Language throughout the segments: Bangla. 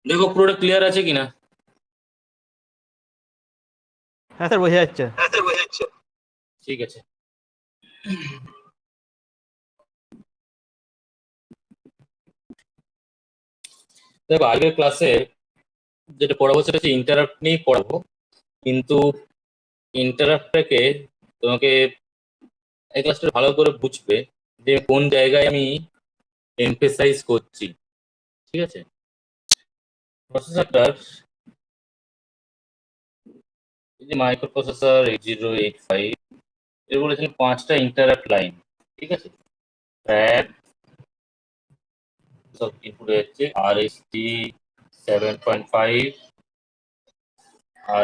দেখো পুরোটা ক্লিয়ার আছে কিনা। হ্যাঁ স্যার, বোঝা যাচ্ছে। ঠিক আছে। দেখো আগের ক্লাসে যেটা পড়াবো সেটা হচ্ছে ইন্টারাপ্ট নিয়ে পড়াবো, কিন্তু ইন্টারাপ্টটাকে তোমাকে এই ক্লাসটা ভালো করে বুঝবে যে কোন জায়গায় আমি এমফেসাইজ করছি। ঠিক আছে, প্রসেসরটার এই যে মাইক্রো প্রসেসর 8085 এর বলেছেন 5টা ইন্টারাপ্ট লাইন। ঠিক আছে, ট্র্যাক সব ইনপুট হচ্ছে RST 7.5,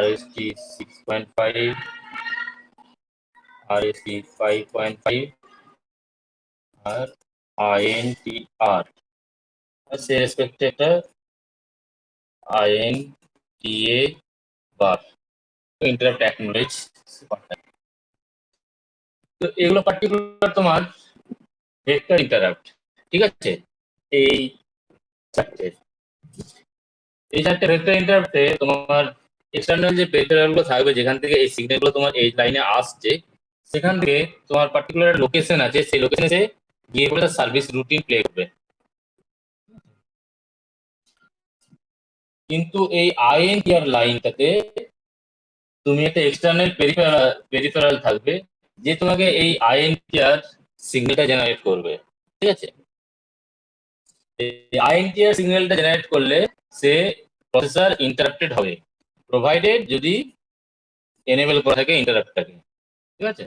RST 6.5, RST 5.5 আর INTR। আর সে রেসপেক্টে একটা INTA বার, ইন্টারাপ্ট অ্যাকনোলেজ। তো এগুলো পার্টিকুলার তোমার ভেক্টর ইন্টারাপ্ট। ঠিক আছে, এই চারটে এই চারটে ভেক্টর ইন্টারাপ্টে তোমার এক্সটার্নাল যে ভেক্টর গুলো থাকবে, যেখান থেকে এই সিগন্যাল গুলো তোমার এই লাইনে আসছে, সেখান থেকে তোমার পার্টিকুলার লোকেশন আছে, সেই লোকেশনে গিয়ে বলে সার্ভিস রুটিন প্লে করবে। কিন্তু এই আইএনটিআর লাইনটাতে তুমি একটা এক্সটার্নাল পেরিফেরাল থাকবে, যে তোমাকে এই আইএনটিআর সিগন্যালটা জেনারেট করবে। ঠিক আছে, আইএনটিআর সিগন্যালটা জেনারেট করলে সে প্রসেসর ইন্টারাপ্টেড হবে, প্রোভাইডেড যদি এনেবল করা থাকে ইন্টারাপ্টটাকে। ঠিক আছে,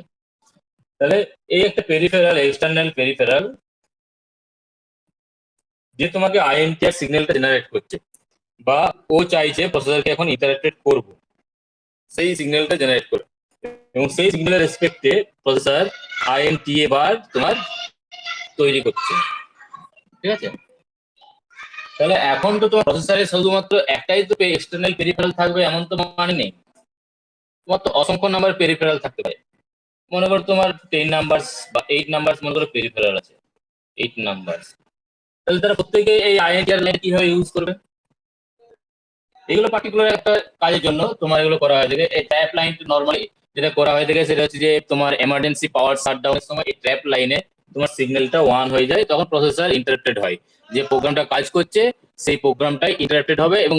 তাহলে এই একটা পেরিফেরাল, এক্সটার্নাল পেরিফেরাল, যে তোমাকে আইএনটিআর সিগন্যালটা জেনারেট করছে, বা ও চাইছে প্রসেসরকে এখন ইন্টারাপ্টেড করব, সেই সিগন্যালটা জেনারেট করে, এবং সেই সিগন্যালের রেসপেক্টে প্রসেসর আইএনটিএ বার তোমার তৈরি করছে। ঠিক আছে, তাহলে এখন তো তোমার প্রসেসরে শুধুমাত্র একটাই তো এক্সটার্নাল পেরিফেরাল থাকবে এমন তো মানে নেই, তোমার তো অসংখ্য নাম্বার পেরিফেরাল থাকতে পারে। মনে করো তোমার 10 নাম্বার বা 8 নাম্বার মনে করো পেরিফেরাল আছে, 8 নাম্বার। তাহলে তারা প্রত্যেকে এই আইএনটিআর লাইন কিভাবে ইউজ করবে? এগুলো পার্টিকুলার একটা কাজের জন্য তোমার এগুলো করা হয়ে থাকে। এই ট্র্যাপ লাইন নর্মালি যেটা করা হয়ে থাকে সেটা হচ্ছে যে তোমার এমার্জেন্সি পাওয়ার শাটডাউনের সময় এই ট্র্যাপ লাইনে তোমার সিগন্যালটা ওয়ান হয়ে যায়, তখন প্রসেসর ইন্টারাপ্টেড হয়, যে প্রোগ্রামটা কাজ করছে সেই প্রোগ্রামটাই ইন্টারাপ্টেড হবে, এবং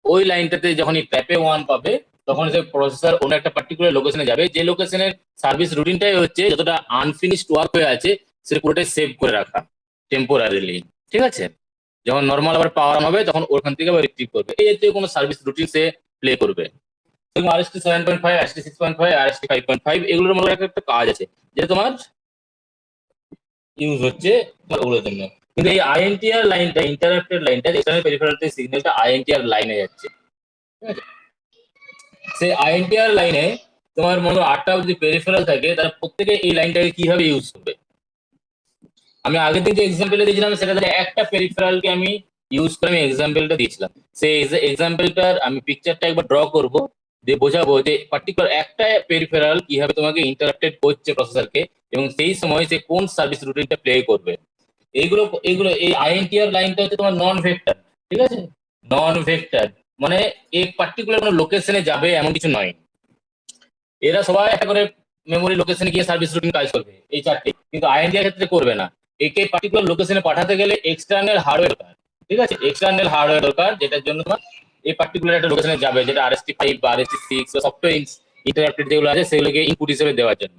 ওই লাইনটাতে যখন এই ট্র্যাপে ওয়ান পাবে তখন সে প্রসেসর অন্য একটা পার্টিকুলার লোকেশনে যাবে, যে লোকেশনের সার্ভিস রুটিনটাই হচ্ছে যতটা আনফিনিশড ওয়ার্ক হয়ে আছে সেটা পুরোটাই সেভ করে রাখা টেম্পোরারিলি। ঠিক আছে, যখন নর্মাল আবার পাওয়ার অন হবে তখন ওখান থেকে আবার রিট্রিভ করবে, এই জাতীয় কোনো সার্ভিস রুটিন সে প্লে করবে। RST 7.5, RST 6.5, RST 5.5 এগুলোর মধ্যে একটা কাজ আছে যেটা তোমার ইউজ হচ্ছে ওগুলোর জন্য। কিন্তু এই আইএনটিআর লাইনটা, ইন্টারাপ্টেড লাইনটা, এক্সটার্নাল পেরিফেরাল সিগন্যালটা আইএনটিআর লাইনে যাচ্ছে। ঠিক আছে, সেই আইএনটিআর লাইনে তোমার মনে হয় 8টা যদি পেরিফেরাল থাকে, তারা প্রত্যেকে এই লাইনটাকে কিভাবে ইউজ করবে। আমি আগের দিন যে এক্সাম্পলটা দিয়েছিলাম সেটা একটা পেরিফেরালকে আমি ইউজ করে আমি এক্সাম্পলটা দিয়েছিলাম, সেই এক্সাম্পলটার আমি পিকচারটা একবার ড্র করব, দিয়ে বোঝাবো যে পার্টিকুলার একটা পেরিফেরাল কিভাবে তোমাকে ইন্টারাপ্টেড করছে প্রসেসরকে, এবং সেই সময় সে কোন সার্ভিস রুটিনটা প্লে করবে। এইগুলো এইগুলো এই আইএনটিআর লাইনটা হচ্ছে তোমার নন ভেক্টর। ঠিক আছে, নন ভেক্টর মানে এই পার্টিকুলার কোনো লোকেশনে যাবে এমন কিছু নয়, এরা সবাই একটা করে মেমোরি লোকেশনে গিয়ে সার্ভিস রুটিন কাজ করবে এই চারটে, কিন্তু আইএনটিআর ক্ষেত্রে করবে না। একে পার্টিকুলার লোকেশনে পাঠাতে গেলে এক্সটার্নাল হার্ডওয়্যার দরকার। ঠিক আছে, এক্সটার্নাল হার্ডওয়্যার দরকার, যেটার জন্য তোমার এই পার্টিকুলার একটা লোকেশনে যাবে, যেটা RST 5 বা RST 6 বা সফটওয়্যার ইন্টারাপ্টেড যেগুলো আছে সেগুলোকে ইনপুট হিসেবে দেওয়ার জন্য।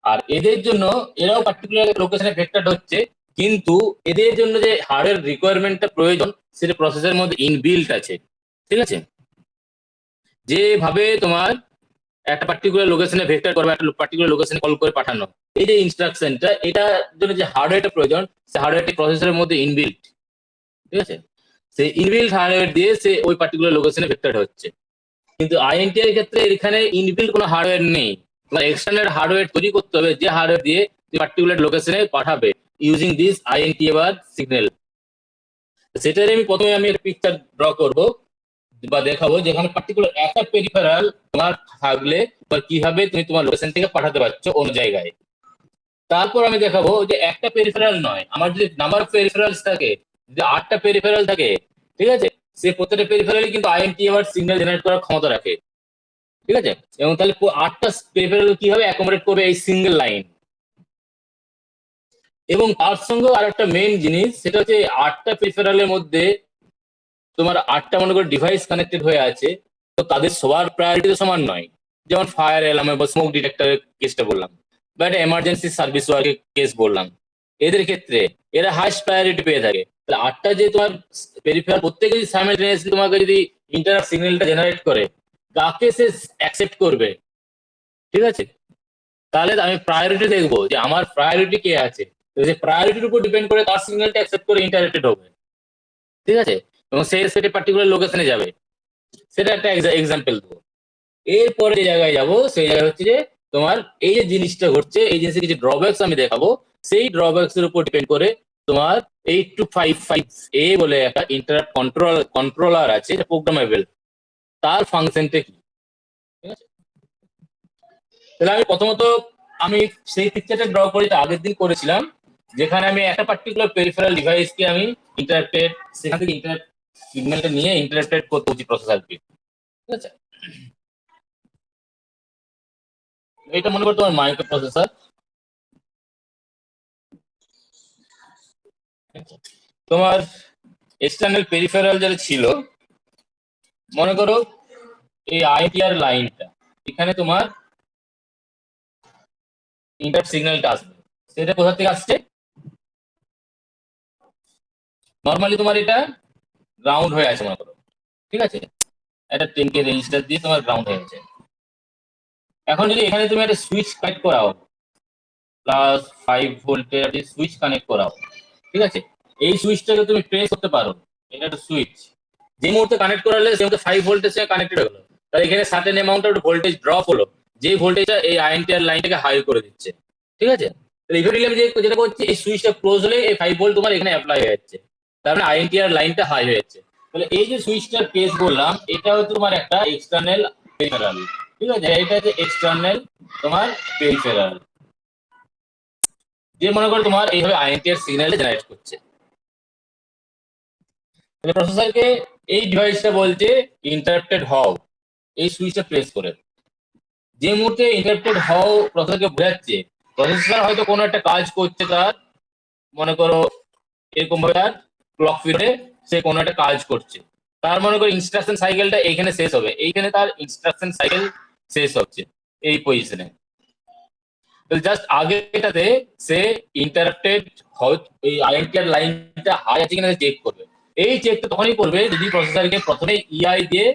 আর এদের জন্য এরাও পার্টিকুলার লোকেশনে ভেক্টর হচ্ছে, কিন্তু এদের জন্য যে হার্ডওয়্যার রিকোয়ারমেন্টটা প্রয়োজন সেটা প্রসেসরের মধ্যে ইনবিল্ট আছে। ঠিক আছে, যেভাবে তোমার একটা পার্টিকুলার লোকেশনে ভেক্টর করবে, একটা পার্টিকুলার লোকেশনে কল করে পাঠানো, এই যে ইনস্ট্রাকশনটা, এটার জন্য যে হার্ডওয়্যারটা প্রয়োজন সে হার্ডওয়্যারটি প্রসেসরের মধ্যে ইনবিল্ট। ঠিক আছে, সেই ইনবিল্ট হার্ডওয়্যার দিয়ে সে ওই পার্টিকুলার লোকেশনে ভেক্টর হচ্ছে। কিন্তু আইএনটি এর ক্ষেত্রে এখানে ইনবিল্ট কোনো হার্ডওয়্যার নেই, তোমার এক্সটার্নাল হার্ডওয়্যার তৈরি করতে হবে, যে হার্ডওয়্যার দিয়ে তুমি পার্টিকুলার লোকেশনে পাঠাবে ইউজিং দিস আইএনটি এবার সিগন্যাল। সেটার আমি প্রথমে আমি একটা পিকচার ড্র করব বা দেখাবো, যেখানে পার্টিকুলার একটা পেরিফেরাল তোমার থাকলে কিভাবে তুমি তোমার লোকেশন থেকে পাঠাতে পারছো অন্য জায়গায়। তারপর আমি দেখাবো যে একটা পেরিফেরাল নয়, আমার যদি নাম্বার অফ পেরিফেরালস থাকে, যদি 8টা পেরিফেরাল থাকে, ঠিক আছে, সে প্রত্যেকটা পেরিফেরালি কিন্তু আইএনটি আবার সিগন্যাল জেনারেট করার ক্ষমতা রাখে, ঠিক আছে? এবং তাহলে 8টা পেরিফেরাল কি হবে, অ্যাকোমোডেট করবে এই সিঙ্গেল লাইন। এবং তার সঙ্গে আর একটা মেইন জিনিস, সেটা হচ্ছে 8টা পেরিফেরালের মধ্যে তোমার 8টা মনে করে ডিভাইস কানেক্টেড হয়ে আছে, তো তাদের সবার প্রায়োরিটি তো সমান নয়। যেমন ফায়ার অ্যালার্ম বা স্মোক ডিটেক্টরের কেসটা বললাম, বা একটা এমার্জেন্সি সার্ভিস ওয়ার্কের কেস বললাম, এদের ক্ষেত্রে এরা হাইস্ট প্রায়োরিটি পেয়ে থাকে। তাহলে 8টা যে তোমার পেরিফেরাল প্রত্যেকে যদি সাইমালটেনিয়াসলি তোমাকে যদি ইন্টারাপ্ট সিগন্যালটা জেনারেট করে, কাকে সে অ্যাকসেপ্ট করবে, ঠিক আছে? তাহলে আমি প্রায়োরিটি দেখবো যে আমার প্রায়োরিটি কে আছে, তো যে প্রায়োরিটির উপর ডিপেন্ড করে তার সিগন্যালটা অ্যাকসেপ্ট করে ইন্টারেক্টেড হবে, ঠিক আছে? এবং সে সেটা পার্টিকুলার লোকেশনে যাবে। সেটা একটা এক্সাম্পল দেবো। এরপরে যে জায়গায় যাবো সেই জায়গায় হচ্ছে যে তোমার এই যে জিনিসটা ঘটছে, এই জিনিসের কিছু ড্রব্যাকস আমি দেখাবো। সেই ড্রব্যাকস এর উপর ডিপেন্ড করে তোমার 8255A বলে একটা ইন্টারাপ্ট কন্ট্রোলার আছে, এটা প্রোগ্রামেবল। তার ফাংশনটা কি, ঠিক আছে? তাহলে আমি প্রথমত আমি সেই পিকচারটা ড্র করে আগের দিন করেছিলাম, যেখানে আমি একটা পার্টিকুলার পেরিফেরাল ডিভাইসকে আমি ইন্টারাপ্টেড, সেখান থেকে ইন্টারাপ্ট সিগন্যালটা নিয়ে ইন্টারাপ্টেড করতে হচ্ছে প্রসেসরকে, ঠিক আছে? এটা মনে করো তোমার মাইক্রো প্রসেসর। তোমার এক্সটার্নাল পেরিফেরাল যেটা ছিল, মনে করো এই আইটিআর লাইনটা, এখানে তোমার ইন্টার সিগন্যালটা আসবে। সেটা কোথা থেকে আসছে? নর্মালি তোমার এটা গ্রাউন্ড হয়ে আছে মনে করো, ঠিক আছে? একটা 10K রেজিস্টার দিয়ে তোমার গ্রাউন্ড হয়ে গেছে। এখন যদি এখানে তুমি একটা সুইচ কানেক্ট করাও, +5 ভোল্টের একটা সুইচ কানেক্ট করাও, ঠিক আছে? এই সুইচটাকে তুমি প্রেস করতে পারো, এটা একটা সুইচ। যে মুহূর্তে কানেক্ট করালে সে মুহূর্তে 5 ভোল্টের সঙ্গে কানেক্টেড হলো, তাহলে এখানে certain amount of voltage drop হলো, যে ভোল্টেজটা এই আইএনটিআর লাইনটাকে হাই করে দিচ্ছে, ঠিক আছে? ইভেন্টুয়ালি আমি যেটা করছি, এই সুইচটা ক্লোজ হলে এই 5 ভোল্ট তোমার এখানে অ্যাপ্লাই হয়ে যাচ্ছে, তার মানে আইএনটিআর লাইনটা হাই হয়ে যাচ্ছে। তাহলে এই যে সুইচটার কেস বললাম, এটা হচ্ছে তোমার একটা এক্সটার্নাল পেরিফেরাল, ঠিক আছে? এটা হচ্ছে এক্সটার্নাল তোমার পেরিফেরাল, যে মনে করো তোমার এইভাবে আইএনটিআর সিগন্যাল জেনারেট করছে। প্রসেসরকে এই ডিভাইসটা বলছে ইন্টারাপ্টেড হও, এই সুইচটা প্রেস করে। যে মুহূর্তে ইন্টারাপ্টেড হও প্রসেসরকে বোঝাচ্ছে প্রসেসর হয়তো কোনো একটা কাজ করছে, তার মনে করো এরকম ভাবে তার ক্লক ফিডে সে কোনো একটা কাজ করছে, তার মনে করো ইনস্ট্রাকশন সাইকেলটা এইখানে শেষ হবে, এইখানে তার ইনস্ট্রাকশন সাইকেল শেষ হচ্ছে এই পজিশনে। জাস্ট আগেটাতে সে ইন্টারাপ্টেড এই আইএনটিআর লাইনটা হাই আছে কিনা চেক করবে। এই চেকটা তখনই করবে যদি প্রসেসরকে প্রথমে ইআই দিয়ে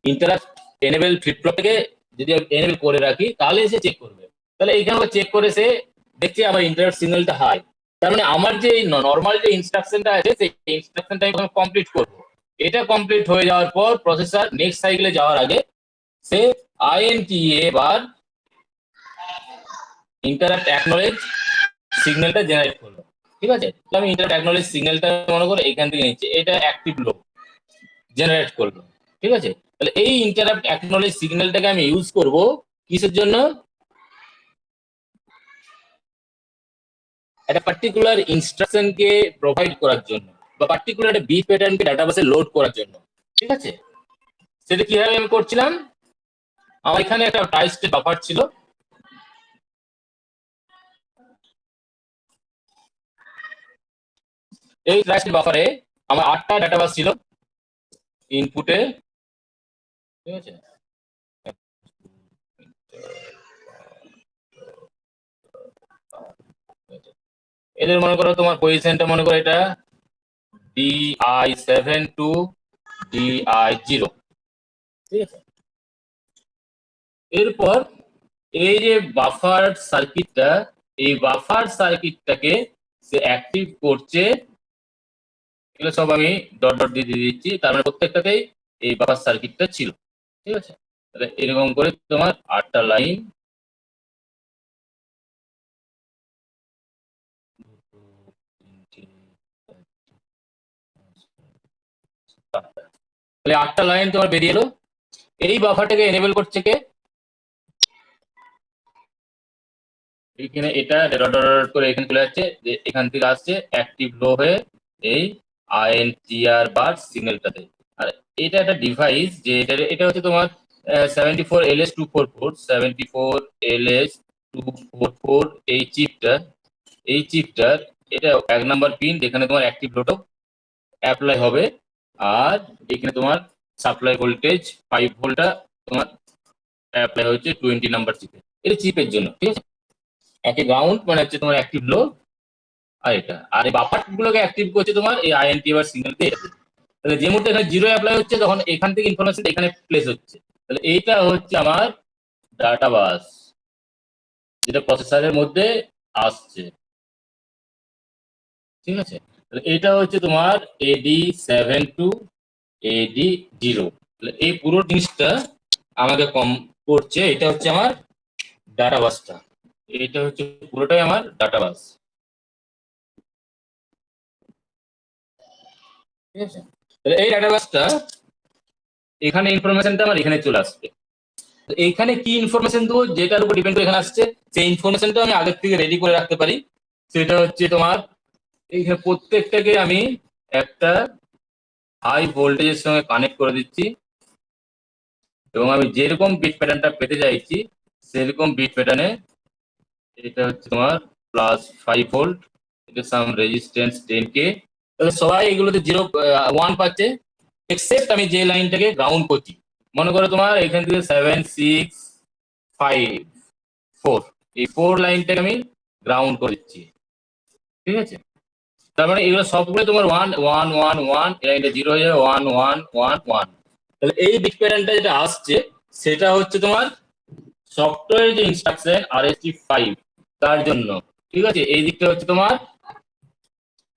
ইন্টারাপ্ট এনেবল ফ্লিপ ফ্লপটাকে যদি এনেবল করে রাখি, তাহলে সে চেক করবে। তাহলে এইখানে চেক করে সে দেখছে আমার ইন্টারাপ্ট সিগন্যালটা হাই, তার মানে আমার যে নর্মাল যে ইনস্ট্রাকশনটা আছে সেই ইনস্ট্রাকশনটা আমি কমপ্লিট করবো। এটা কমপ্লিট হয়ে যাওয়ার পর প্রসেসর নেক্সট সাইকেলে যাওয়ার আগে সে আইএনটিএ বার ইন্টারাপ্ট অ্যাকনোলেজ সিগন্যালটা জেনারেট করলো, ঠিক আছে? আমি ইন্টারাপ্ট অ্যাকনোলেজ সিগন্যালটা মনে করো এখান থেকে নিচ্ছে, এটা অ্যাক্টিভ লো জেনারেট করলো, ঠিক আছে? তাহলে এই ইন্টারাপ্ট অ্যাকনোলেজ সিগন্যালটাকে আমি ইউজ করব কিসের জন্য? একটা পার্টিকুলার ইনস্ট্রাকশনকে প্রোভাইড করার জন্য, বা পার্টিকুলার একটা বিট প্যাটার্নকে ডাটাবেসে লোড করার জন্য, ঠিক আছে? সেটা কিভাবে আমি করছিলাম, আমার এখানে একটা ট্রাইস্টেট বাফার ছিল, এই ট্রাইস্টেট বাফারে আমার 8টা ডাটাবেস ছিল ইনপুটে, ঠিক আছে? এদের মনে করো তোমার পজিশনটা মনে করো এটা DI7 টু DI0, ঠিক আছে? এরপর এই যে বাফার সার্কিটটা, এই বাফার সার্কিটটাকে সে অ্যাক্টিভ করছে, এগুলো সব আমি ডট ডট দিয়ে দিয়ে দিচ্ছি, তার মানে প্রত্যেকটাতেই এই বাফার সার্কিটটা ছিল, ঠিক আছে? তাহলে এরকম করে তোমার 8টা লাইন, তাহলে 8টা লাইন তোমার বেরিয়ে এলো। এই বাফারটাকে এনেবল করছে কে? এখানে এটা ডট ডট করে এখানে চলে যাচ্ছে, যে এখান থেকে আসছে অ্যাক্টিভ লো হয়ে এই আইএনটিআর বার সিগন্যালটাতে, আর এটা একটা ডিভাইস যে এটা হচ্ছে তোমার 74LS244 এই চিপটার এটা 1 নাম্বার পিন, যেখানে তোমার অ্যাক্টিভ লোড অ্যাপ্লাই হবে। আর এখানে তোমার সাপ্লাই ভোল্টেজ 5 ভোল্টটা তোমার অ্যাপ্লাই হচ্ছে 20 নাম্বার চিপে। এটা চিপের জন্য, ঠিক আছে। একই গ্রাউন্ড মানে হচ্ছে তোমার অ্যাক্টিভ লো, আর এটা আর এই বাফার গুলোকে অ্যাক্টিভ করছে তোমার এই আইএনটি এবার সিগন্যাল দিয়ে। তাহলে যে মুহূর্তে এখানে জিরো অ্যাপ্লাই হচ্ছে তখন এখান থেকে ইনফরমেশন এখানে প্লেস হচ্ছে। তাহলে এইটা হচ্ছে আমার ডাটা বাস, যেটা প্রসেসরের মধ্যে আসছে, ঠিক আছে। তাহলে এটা হচ্ছে তোমার AD7 to AD0। তাহলে এই পুরো জিনিসটা আমাকে কম করছে, এটা হচ্ছে আমার ডাটা বাসটা, এটা হচ্ছে পুরোটাই আমার ডাটা বাস, ঠিক আছে। তাহলে এই ডাটা বাসটা এখানে ইনফরমেশনটা আমার এখানে চলে আসবে। তো এইখানে কি ইনফরমেশন দেবো যেটার উপর ডিপেন্ড করে এখানে আসছে, সেই ইনফরমেশনটা আমি আগের থেকে রেডি করে রাখতে পারি। সেটা হচ্ছে তোমার এইখানে প্রত্যেকটাকে আমি একটা হাই ভোল্টেজের সঙ্গে কানেক্ট করে দিচ্ছি, এবং আমি যেরকম বিট প্যাটার্নটা পেতে চাইছি সেরকম বিট প্যাটার্নে, এটা হচ্ছে তোমার +5 ভোল্ট, এটা সাম রেজিস্ট্যান্স 10K। তাহলে সবাই এগুলোতে 0 1 পাচ্ছে, এক্সেপ্ট আমি যে লাইনটাকে গ্রাউন্ড করছি। মনে করো তোমার এখান থেকে 7 6 5 4, এই 4 লাইনটাকে আমি গ্রাউন্ড করে দিচ্ছি, ঠিক আছে। তার মানে এগুলো সবগুলো তোমার 1 1 1 1, এই লাইনটা 0 হয়ে যাবে 1 1 1 1। তাহলে এই বিট প্যাটার্নটা যেটা আসছে সেটা হচ্ছে তোমার সফটওয়্যার যে ইনস্ট্রাকশন RST5 তার জন্য, ঠিক আছে। এই দিকটা হচ্ছে তোমার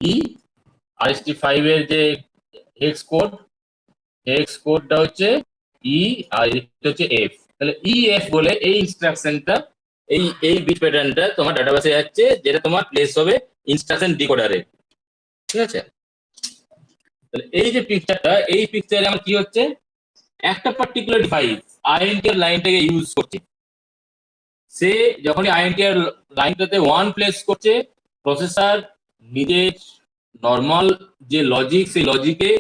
ই RST5 এর যে হেক্স কোডটা হচ্ছে ই, আর এটা হচ্ছে এফ। তাহলে এফ বলে এই ইনস্ট্রাকশনটা, এই বিট প্যাটার্নটা তোমার ডাটাবেসে যাচ্ছে, যেটা তোমার প্লেস হবে ইনস্ট্রাকশন ডিকোডারে, ঠিক আছে। তাহলে এই যে পিকচারটা, এই পিকচারে আমার কি হচ্ছে, একটা পার্টিকুলার ডিভাইস আইএনটি এর লাইনটাকে ইউজ করছে। সে যখনই আইএনটি এর লাইনটাতে 1 প্লেস করছে, প্রসেসর নিজের নর্মাল যে লজিক, সেই লজিকে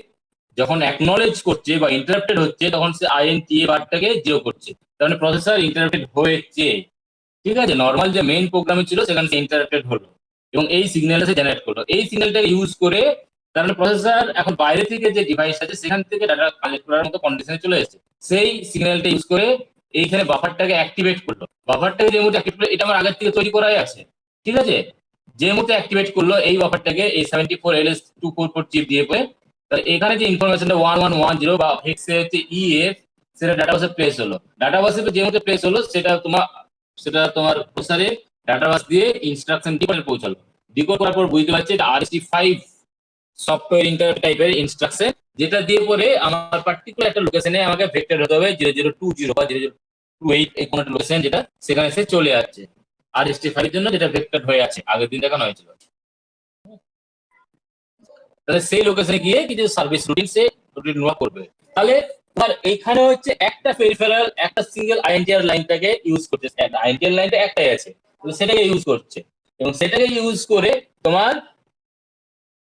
যখন অ্যাকনলেজ করছে বা ইন্টারাপ্টেড হচ্ছে, তখন সে আইএনটি বারটাকে 0 করছে। তার মানে প্রসেসর ইন্টারাপ্টেড হয়েছে, ঠিক আছে। নর্মাল যে মেইন প্রোগ্রামে ছিল সেখানে সে ইন্টারাপ্টেড হলো এবং এই সিগন্যালটা সে জেনারেট করলো। এই সিগন্যালটাকে ইউজ করে তার মানে প্রসেসর এখন বাইরে থেকে যে ডিভাইস আছে সেখান থেকে ডাটা কালেক্ট করার মতো কন্ডিশনে চলে এসেছে। সেই সিগন্যালটা ইউজ করে এইখানে বাফারটাকে অ্যাক্টিভেট করলো। বাফারটাকে যে মুহূর্তে অ্যাক্টিভেট, এটা আমার আগের থেকে তৈরি করাই আছে, ঠিক আছে। যে মুহূর্তে অ্যাক্টিভেট করলো এই বাফারটাকে এই 74LS244 চিপ দিয়ে পরে, তাহলে এখানে যে ইনফরমেশনটা 1110 বা হেক্সে হচ্ছে ইএফ, সেটা ডাটাবাসে প্লেস হলো। ডাটাবাসে যে মুহূর্তে প্লেস হলো সেটা তোমার প্রসেসরে ডাটাবাস দিয়ে ইনস্ট্রাকশন ডিকোডে পৌঁছালো। ডিকোড করার পর বুঝতে পারছে এটা RST5 সফটওয়্যার ইন্টারাপ্ট টাইপের ইনস্ট্রাকশন, যেটা দিয়ে পরে আমার পার্টিকুলার একটা লোকেশনে আমাকে ভেক্টর হতে হবে 0020 বা 0028, এই কোনো একটা লোকেশন যেটা সেখানে এসে চলে যাচ্ছে RST5 এর জন্য, যেটা ভেক্টর হয়ে আছে আগের দিন দেখানো হয়েছিল। তাহলে সেই লোকেশনে গিয়ে কিছু সার্ভিস রুটিন নোয়া করবে। তাহলে তোমার এইখানে হচ্ছে একটা পেরিফেরাল, একটা সিঙ্গেল আইএনটিআর লাইনটাকে ইউজ করছে, আইএনটিআর লাইনটা একটাই আছে, সেটাকে ইউজ করছে, এবং সেটাকে ইউজ করে তোমার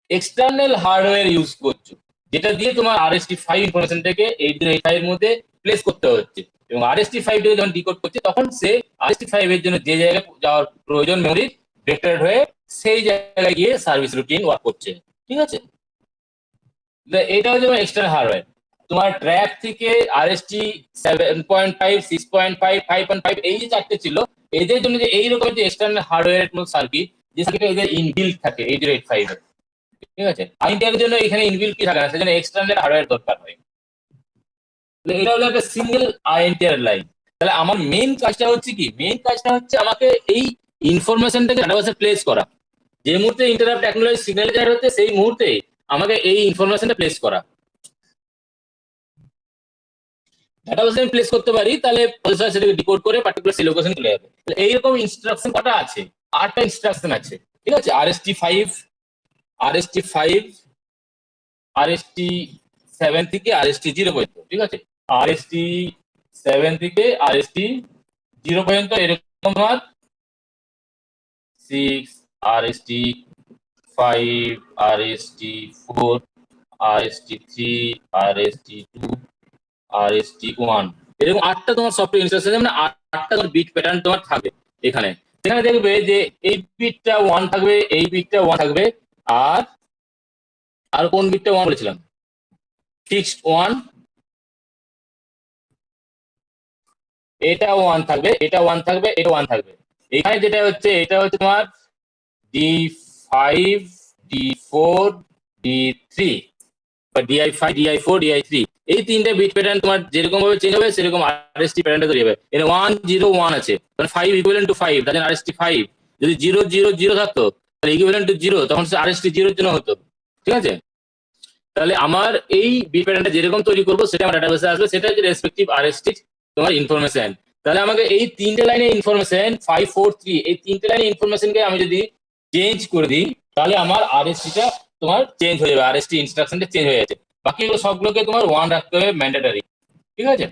এক্সটার্নাল হার্ডওয়্যার ইউজ করছো, যেটা দিয়ে তোমার RST5 ইনফরমেশনটাকে 8085 এর মধ্যে প্লেস করতে হচ্ছে। এবং RST5 যখন ডিকোড করছে তখন সে RST5 এর জন্য যে জায়গায় যাওয়ার প্রয়োজন মেমরি ভেক্টর হয়ে সেই জায়গায় গিয়ে সার্ভিস রুটিন ওয়ার্ক করছে, ঠিক আছে। এটা হচ্ছে তোমার এক্সটার্নাল হার্ডওয়্যার। তোমার ট্র্যাক থেকে RST 7.5 6.5 5.5 এই যে চারটে ছিল, এদের জন্য যে এইরকম যে এক্সটার্নাল হার্ডওয়্যার সার্কিট, যে সার্কিট এদের ইনবিল্ট থাকে 8085 এর, ঠিক আছে। আইএনটিআর এর জন্য এখানে ইনবিল্ট কি থাকে না, সেজন্য এক্সটার্নাল হার্ডওয়্যার দরকার হয়। এটা হলো একটা সিঙ্গেল আইএনটিআর লাইন। তাহলে আমার মেইন কাজটা হচ্ছে কি, মেইন কাজটা হচ্ছে আমাকে এই ইনফরমেশনটাকে ডাটাবেসে প্লেস করা। যে মুহূর্তে ইন্টারাপ্ট অ্যাকনলেজ সিগন্যাল জেনারেট হচ্ছে সেই মুহূর্তে আমাকে এই ইনফরমেশনটা প্লেস করা। ডাটাবেসে আমি প্লেস করতে পারি, তাহলে প্রসেসর সেটাকে ডিকোড করে পার্টিকুলার সেই লোকেশন চলে যাবে। তাহলে এইরকম ইনস্ট্রাকশন কটা আছে, 8টা ইনস্ট্রাকশন আছে, ঠিক আছে। RST7 থেকে RST0 পর্যন্ত, ঠিক আছে। RST7 থেকে RST0 পর্যন্ত এরকম তোমার 6 RST5 RST4 RST3, RST2, RST1, এরকম 8টা তোমার সফটওয়্যার ইনস্ট্রাকশন, মানে 8টা তোমার বিট প্যাটার্ন তোমার থাকবে এখানে। সেখানে দেখবে যে এই বিটটা 1 থাকবে, এই বিটটা 1 থাকবে, আর আর কোন বিটটা 1 বলেছিলাম, ফিক্সড 1, এটা 1 থাকবে, এটা 1 থাকবে, এটা 1 থাকবে। এখানে যেটা হচ্ছে, এটা হচ্ছে তোমার D5, D4, D3 বা DI5, DI4, DI3, এই তিনটে বিট প্যাটার্ন তোমার যেরকম ভাবে চেঞ্জ হবে সেরকম আরএসটি প্যাটার্নটা তৈরি হবে। এখানে 1 0 1 আছে, মানে 5 ইকুইভ্যালেন্ট টু 5, তার জন্য আরএসটি 5। যদি 0 0 0 থাকতো তাহলে ইকুইভ্যালেন্ট টু 0, তখন সে আরএসটি 0 এর জন্য হতো। ঠিক আছে, তাহলে আমার এই বিট প্যাটার্নটা যেরকম তৈরি করবো সেটা আমার ডাটাবেসে আসবে, সেটা হচ্ছে রেসপেক্টিভ আরএসটি তোমার ইনফরমেশন। তাহলে আমাকে এই তিনটে লাইনে ইনফরমেশন 5 4 3, এই তিনটে লাইনে ইনফরমেশনকে আমি যদি চেঞ্জ করে দিই তাহলে আমার আরএসটিটা তোমার চেঞ্জ হয়ে যাবে, আরএসটি ইনস্ট্রাকশনটা চেঞ্জ হয়ে যাচ্ছে। বাকি এগুলো সবগুলোকে তোমার 1 রাখতে হবে ম্যান্ডেটরি। ঠিক আছে,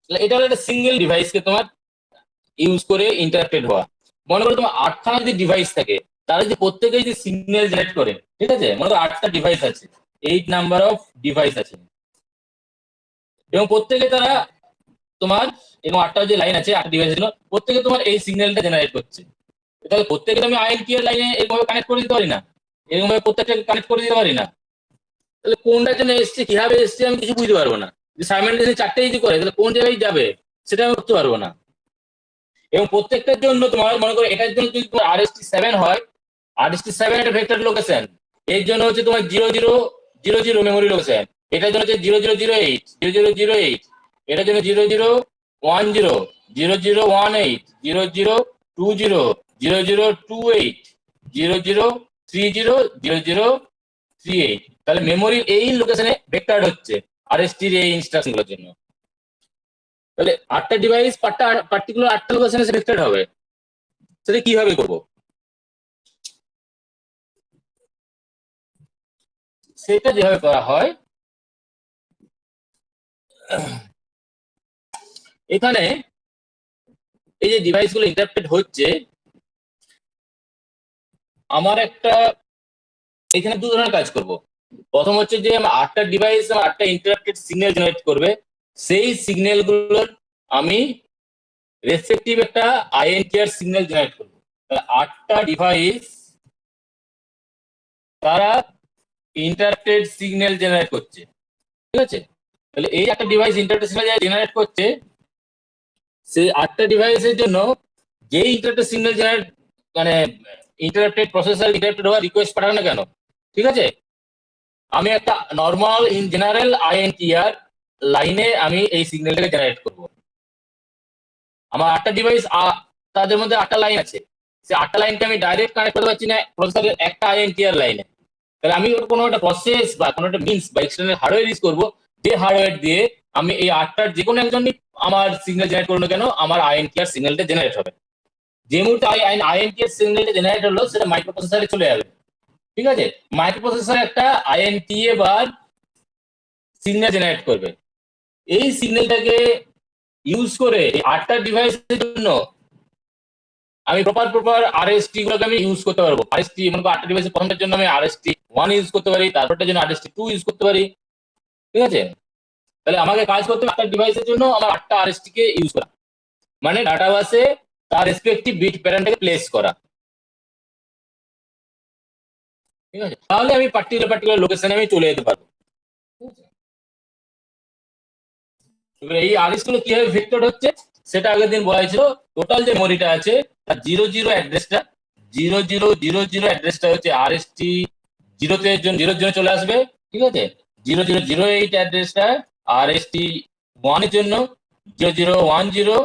তাহলে এটা হলো একটা সিঙ্গেল ডিভাইসকে তোমার ইউজ করে ইন্টারাক্টেড হওয়া। মনে করো তোমার 8খানা যদি ডিভাইস থাকে, তারা যদি প্রত্যেকে যদি সিগন্যাল জেনারেট করে, ঠিক আছে, মনে করো 8টা ডিভাইস আছে, 8 নাম্বার অফ ডিভাইস আছে, এবং প্রত্যেকে তারা তোমার এবং 8টা যে লাইন আছে 8টা ডিভাইসের জন্য, প্রত্যেকে তোমার এই সিগন্যালটা জেনারেট করছে। তাহলে প্রত্যেকে তো আমি আইএনটি এর লাইনে এরকম কানেক্ট করে দিতে পারি না, এরকম ভাবে প্রত্যেকটাকে কানেক্ট করে দিতে পারি না। তাহলে কোনটার জন্য এসছে, কিভাবে এসছে, আমি কিছু বুঝতে পারবো না। যদি সাইমালটেনিয়াসলি 4টে যদি করে তাহলে কোন জায়গায় যাবে সেটা আমি করতে পারবো না। এবং প্রত্যেকটার জন্য তোমার মনে করো এটার জন্য যদি তোমার RST7 হয়, RST7 একটা ভেক্টর লোকেশন, এর জন্য হচ্ছে তোমার 0000 মেমোরি লোকেশন, এটার জন্য হচ্ছে 0008 0008, এটার জন্য 0010 0018 0020 0028 0030 0038। তাহলে মেমোরির এই লোকেশনে ভেক্টর হচ্ছে RST-র এই ইনস্ট্রাকশন গুলোর জন্য। তাহলে 8টা ডিভাইস পার্টিকুলার 8টা লোকেশনে সিলেক্টেড হবে, সেটা কিভাবে করব? সেটা যেভাবে করা হয়, এখানে এই যে ডিভাইস গুলো ইন্টারপ্রেট হচ্ছে, আমার একটা এখানে দু ধরনের কাজ করব। প্রথম হচ্ছে যে আমার 8টা ডিভাইস 8টা ইন্টারাপ্টেড সিগন্যাল জেনারেট করবে, সেই সিগন্যাল গুলোর আমি রেসপেক্টিভ একটা আইএনটিআর সিগন্যাল জেনারেট করবো। 8টা ডিভাইস তারা ইন্টারাপ্টেড সিগন্যাল জেনারেট করছে, ঠিক আছে। তাহলে এই একটা ডিভাইস ইন্টারাপ্টেড সিগন্যাল জেনারেট করছে, সেই 8টা ডিভাইসের জন্য যে ইন্টারাপ্টেড সিগন্যাল জেনারেট, মানে ইন্টারাপ্টেড প্রসেসর ইন্টারাপ্টেড হওয়ার রিকোয়েস্ট পাঠানো না কেন, ঠিক আছে, আমি একটা নর্মাল ইন জেনারেল আইএনটিআর লাইনে আমি এই সিগন্যালটাকে জেনারেট করব। আমার 8টা ডিভাইস, তাদের মধ্যে 8টা লাইন আছে, সেই 8টা লাইনকে আমি ডাইরেক্ট কানেক্ট করতে পারছি না প্রসেসরের একটা আইএনটিআর লাইনে। তাহলে আমি কোনো একটা প্রসেস বা কোনো একটা মিনস বা এক্সটার্নাল হার্ডওয়্যার ইউজ করবো, যে হার্ডওয়্যার দিয়ে আমি এই 8টার যে কোনো একজনই আমার সিগন্যাল জেনারেট করলো কেন, আমার আইএনটিআর সিগন্যালটা জেনারেট হবে। যে মুহূর্তে আইএনটিআর সিগন্যালটা জেনারেট হলো সেটা মাইক্রোপ্রসেসরে চলে যাবে, ঠিক আছে। মাইক্রোপ্রসেসর একটা আইএনটিএ বা সিগন্যাল জেনারেট করবে, এই সিগন্যালটাকে ইউজ করে এই 8টা ডিভাইসের জন্য আমি প্রপার আরএসটি গুলোকে আমি ইউজ করতে পারবো। আরএসটি মনে করো 8টা ডিভাইসের প্রথমটার জন্য আমি RST1 ইউজ করতে পারি, তারপরটার জন্য RST2 ইউজ করতে পারি, ঠিক আছে। তাহলে আমাকে কাজ করতে হবে 8টা ডিভাইসের জন্য আমার 8টা RST কে ইউজ করা, মানে ডাটাবাসে তার রেসপেক্টিভ বিট প্যাটার্নটাকে প্লেস করা, ঠিক আছে। তাহলে আমি পার্টিকুলার লোকেশনে আমি চলে যেতে পারবো। এবার এই আরএস গুলো কিভাবে ভেক্টর হচ্ছে সেটা আগের দিন বলা হয়েছিল। টোটাল যে মেমোরিটা আছে তার 00 অ্যাড্রেসটা, 0000 অ্যাড্রেসটা হচ্ছে RST 0 এর জন্য 0 এর জন্য চলে আসবে, ঠিক আছে। 0008 অ্যাড্রেসটা RST1 এর জন্য, 0010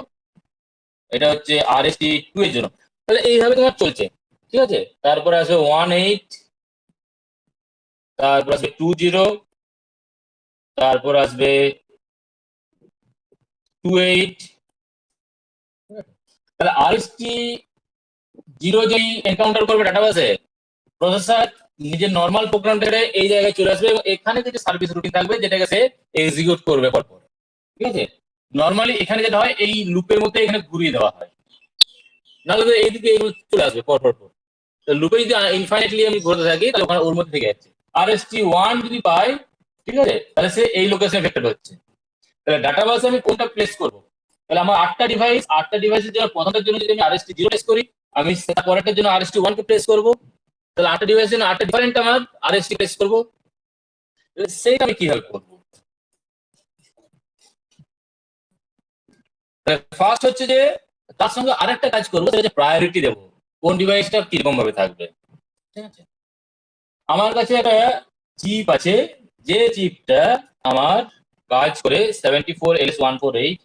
এটা হচ্ছে RST2 এর জন্য। তাহলে এইভাবে তোমার চলছে, ঠিক আছে। তারপরে আসবে 18, তারপর আসবে 20, তারপর আসবে 28। তাহলে RST0 যেই এনকাউন্টার করবে ডাটাবেসে, প্রসেসর নিজের নর্মাল প্রোগ্রামটাকে এই জায়গায় চলে আসবে এবং এখানে কিছু সার্ভিস রুটিন থাকবে যেটাকে সে এক্সিকিউট করবে পরপর, ঠিক আছে। নর্মালি এখানে যেটা হয় এই লুপের মধ্যে এখানে ঘুরিয়ে দেওয়া হয়, নাহলে তো এইদিকে এগুলো চলে আসবে পরপর। তো লুপে যদি ইনফাইনাইটলি আমি ঘুরতে থাকি তাহলে ওখানে ওর মধ্যে থেকে যাচ্ছে। RST1 যদি পাই, ঠিক আছে, তাহলে সে এই লোকেশনে এফেক্টেড হচ্ছে। তাহলে ডাটা বাসে আমি কোনটা প্লেস করবো? তাহলে আমার 8টা ডিভাইসের জন্য প্রথমটার জন্য যদি আমি RST0 প্লেস করি, আমি সেটা পরেরটার জন্য RST1 কে প্লেস করবো। তাহলে 8টা ডিভাইসের জন্য 8টা ডিফারেন্ট আমার RST প্লেস করবো। সেইটা আমি কিভাবে করবো? ফার্স্ট হচ্ছে যে তার সঙ্গে আরেকটা কাজ করবো, সেটা হচ্ছে প্রায়োরিটি দেবো কোন ডিভাইসটা কিরকম ভাবে থাকবে। ঠিক আছে, আমার কাছে একটা চিপ আছে, যে চিপটা আমার কাজ করে 74LS148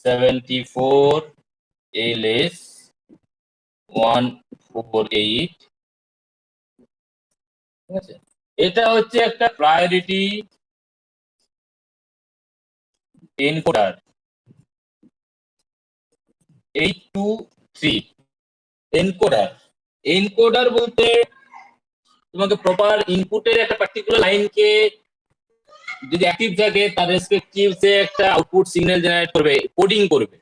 74LS148। ঠিক আছে, এটা হচ্ছে একটা প্রায়োরিটি এনকোডার 823 এনকোডার। এনকোডার বলতে তোমাকে প্রপার ইনপুটের একটা পার্টিকুলার লাইনকে যদি অ্যাক্টিভ থাকে তার রেসপেক্টিভ সে একটা আউটপুট সিগন্যাল জেনারেট করবে, কোডিং করবে।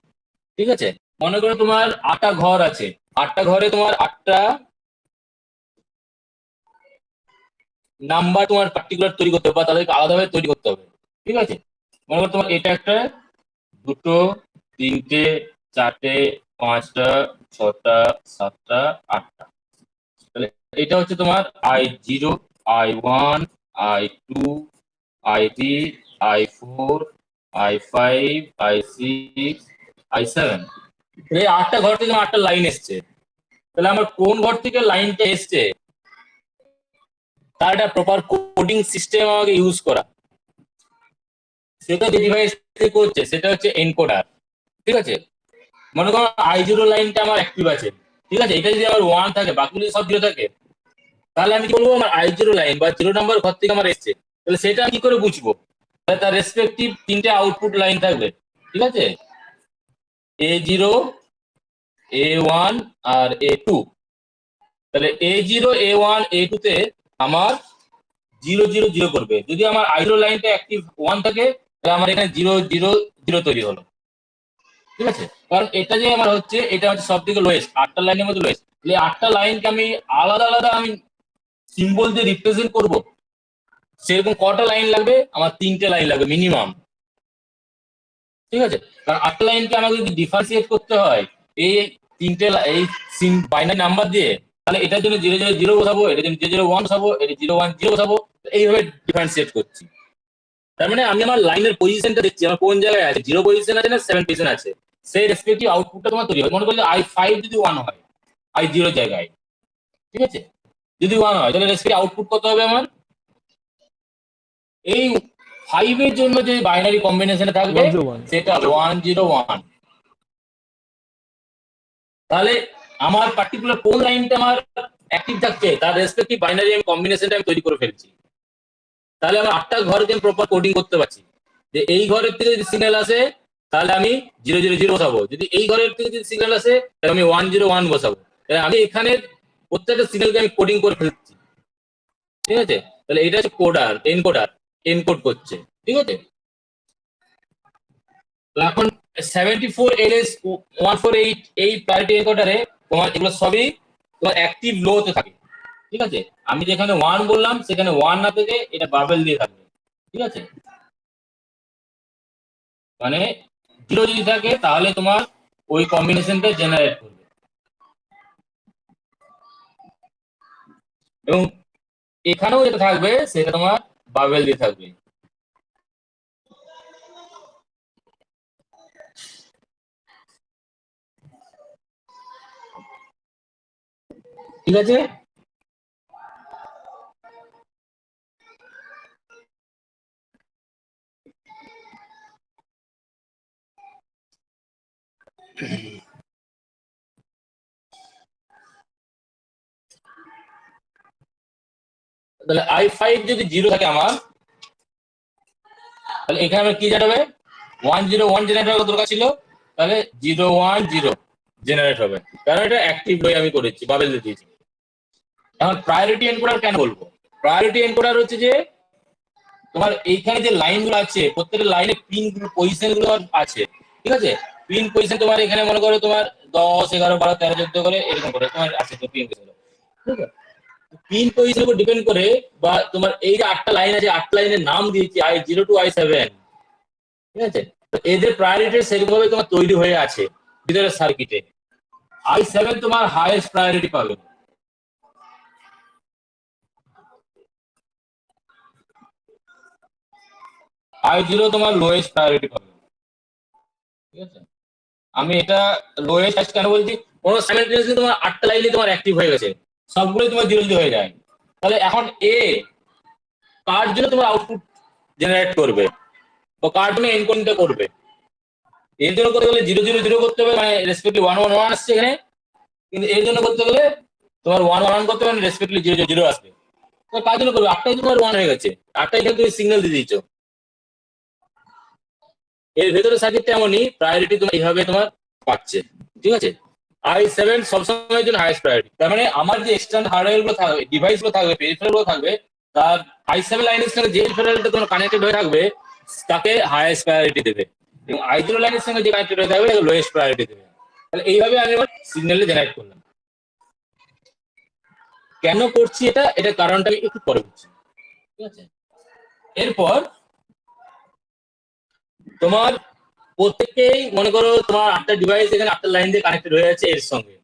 ঠিক আছে, মনে করো তোমার 8টা ঘর আছে, 8টা ঘরে তোমার 8টা নাম্বার তোমার পার্টিকুলার তৈরি করতে হবে বা তাদেরকে আলাদাভাবে তৈরি করতে হবে। ঠিক আছে, মনে করো তোমার এটা একটা, দুটো, তিনটে, চারটে, 5টা, 6টা, 7টা, 8টা। তাহলে এটা হচ্ছে তোমার I0, I1, I2, I3, I4, I5, I6, I7। এই 8টা ঘর থেকে 8টা লাইন এসছে। তাহলে আমার কোন ঘর থেকে লাইনটা এসছে তার একটা প্রপার কোডিং সিস্টেম আমাকে ইউজ করা। সেটা যে ডিভাইস থেকে করছে সেটা হচ্ছে এনকোডার। ঠিক আছে, মনে করো I0 লাইনটা আমার অ্যাক্টিভ আছে। ঠিক আছে, এটা যদি আমার 1 থাকে বাকিগুলো সব 0 থাকে, তাহলে আমি কি বলবো আমার I0 লাইন বা 0 নাম্বার ঘর থেকে আমার এসছে। তাহলে সেটা আমি কি করে বুঝবো? তাহলে তার রেসপেক্টিভ 3টে আউটপুট লাইন থাকবে। ঠিক আছে, A0, A1 আর A2। তাহলে A0, A1, A2 তে আমার 0 0 0 করবে। যদি আমার I0 লাইনটা অ্যাক্টিভ 1 থাকে তাহলে আমার এখানে 0 0 0 তৈরি হলো। ঠিক আছে, কারণ এটা যে আমার হচ্ছে এটা হচ্ছে সব থেকে লোয়েস্ট, 8টা লাইনের মধ্যে লোয়েস্ট। তাহলে 8টা লাইনকে আমি আলাদা আলাদা আমি সিম্বল দিয়ে রিপ্রেজেন্ট করব। সেরকম কটা লাইন লাগবে? আমার 3টে লাইন লাগবে মিনিমাম। ঠিক আছে, কারণ 8টা লাইনকে আমাকে যদি ডিফারেন্সিয়েট করতে হয় এই 3টে এই বাইনারি নাম্বার দিয়ে, তাহলে এটার জন্য 0 0 0 বসাবো, এটার জন্য 0 0 1 বসাবো, এটা 0 1 0 বসাবো। এইভাবে ডিফারেন্সিয়েট করছি। তার মানে আমি আমার লাইনের পজিশনটা দেখছি আমার কোন জায়গায় আছে, 0 পজিশন আছে না 7 পজিশন আছে, সেই রেসপেক্টিভ আউটপুটটা তোমার তৈরি হয়। মনে করলে I5 যদি 1 হয় I0 জায়গায়, ঠিক আছে, যদি 1 হয় তাহলে রেসপেক্টিভ আউটপুট কত হবে আমার? এই 5 এর জন্য যে বাইনারি কম্বিনেশনে থাকবে 101 সেটা 101। তাহলে আমার পার্টিকুলার কোন লাইনটা আমার অ্যাক্টিভ থাকছে তার রেসপেক্টিভ বাইনারি আমি কম্বিনেশনটা আমি তৈরি করে ফেলছি। তাহলে আমার 8টা ঘরকে আমি প্রপার কোডিং করতে পারছি যে এই ঘরের থেকে যদি সিগন্যাল আসে তাহলে আমি 0 0 0 বসাবো, যদি এই ঘরের থেকে যদি সিগন্যাল আসে তাহলে আমি 1 0 1 বসাবো। তাহলে আমি এখানে প্রত্যেকটা সিগন্যালকে আমি কোডিং করে ফেলছি। ঠিক আছে, তাহলে এটা হচ্ছে কোডার, এনকোডার, এনকোড করছে। ঠিক আছে, তো এখন 74LS148 এই প্যারিটি এনকোডারে তোমার এগুলো সবই তোমার অ্যাক্টিভ লো তে থাকে। ঠিক আছে, আমি যেখানে 1 বললাম সেখানে 1 না থেকে এটা বাবেল দিয়ে থাকবে। ঠিক আছে, মানে 0 যদি থাকে তাহলে তোমার ওই কম্বিনেশনটা জেনারেট করবে, এবং এখানেও যেটা থাকবে সেটা তোমার বাবেল দিয়ে থাকবে। ঠিক আছে, তাহলে I5 যদি 0 থাকে আমার, তাহলে এখানে আমার কি দাঁড়াবে? 1 0 1 জেনারেট হওয়ার দরকার ছিল, তাহলে 0 1 0 জেনারেট হবে, কারণ এটা অ্যাক্টিভ লই আমি করেছি, বাবেল দিয়ে দিয়েছি। এখন প্রায়োরিটি এনকোডার কেন বলবো? প্রায়োরিটি এনকোডার হচ্ছে যে তোমার এইখানে যে লাইনগুলো আছে প্রত্যেকটা লাইনে পিন পজিশন গুলো আছে। ঠিক আছে, পিন পজিশন তোমার এখানে মনে করো তোমার 10 11 12 13 14 করে এরকম করে তোমার আছে তো পিন পজিশন। ঠিক আছে? পিন পজিশনের উপর ডিপেন্ড করে বা তোমার এই যে 8টা লাইন আছে 8টা লাইনের নাম দিয়েছি i0 to i7, ঠিক আছে? তো এদের প্রায়োরিটি সেরকমভাবে তোমার তৈরি হয়ে আছে ভিতরের সার্কিটে। i7 তোমার হাইয়েস্ট প্রায়োরিটি পাবে, i0 তোমার লোয়েস্ট প্রায়োরিটি পাবে, ঠিক আছে? আমি এটা লোয়েস্ট কেন বলছি, কোনো সাইমেলটেনিয়াসলি তোমার 8টা লাইনে তোমার অ্যাক্টিভ হয়ে গেছে, সবগুলোই তোমার 0 হয়ে যায়, তাহলে এখন এ কার জন্য তোমার আউটপুট জেনারেট করবে বা কার জন্য এনকোডিংটা করবে? এর জন্য করতে গেলে 0 0 0 করতে হবে, মানে রেসপেক্টলি 1 1 1 আসছে এখানে, কিন্তু এর জন্য করতে গেলে তোমার 1 1 1 করতে হবে, রেসপেক্টলি 0 0 0 আসবে। তো কার জন্য করবে? 8টাই তোমার 1 হয়ে গেছে, 8টাই কিন্তু তুমি সিগন্যাল দিয়ে দিচ্ছ। এর ভেতরে সার্কিটটা এমনই প্রায়োরিটি তোমার এইভাবে তোমার পাচ্ছে, ঠিক আছে? i7 সবসময়ের জন্য হাইয়েস্ট প্রায়োরিটি, তার মানে আমার যে এক্সটার্নাল হার্ডওয়্যার গুলো থাকবে, ডিভাইস গুলো থাকবে, পেরিফেরাল গুলো থাকবে, তার i7 লাইনের সঙ্গে যে পেরিফেরালটা তোমার কানেক্টেড হয়ে থাকবে তাকে হাইয়েস্ট প্রায়োরিটি দেবে, এবং i0 লাইনের সঙ্গে যে কানেক্টেড হয়ে থাকবে তাকে লোয়েস্ট প্রায়োরিটি দেবে। তাহলে এইভাবে আমি আমার সিগন্যালটা জেনারেট করলাম। কেন করছি এটা, এটা কারণটা আমি একটু পরে বলছি, ঠিক আছে? এরপর তোমার প্রত্যেককেই মনে করো তোমার 8টা ডিভাইস এখানে 8টা লাইন দিয়ে কানেক্টেড হয়ে আছে এর সঙ্গে,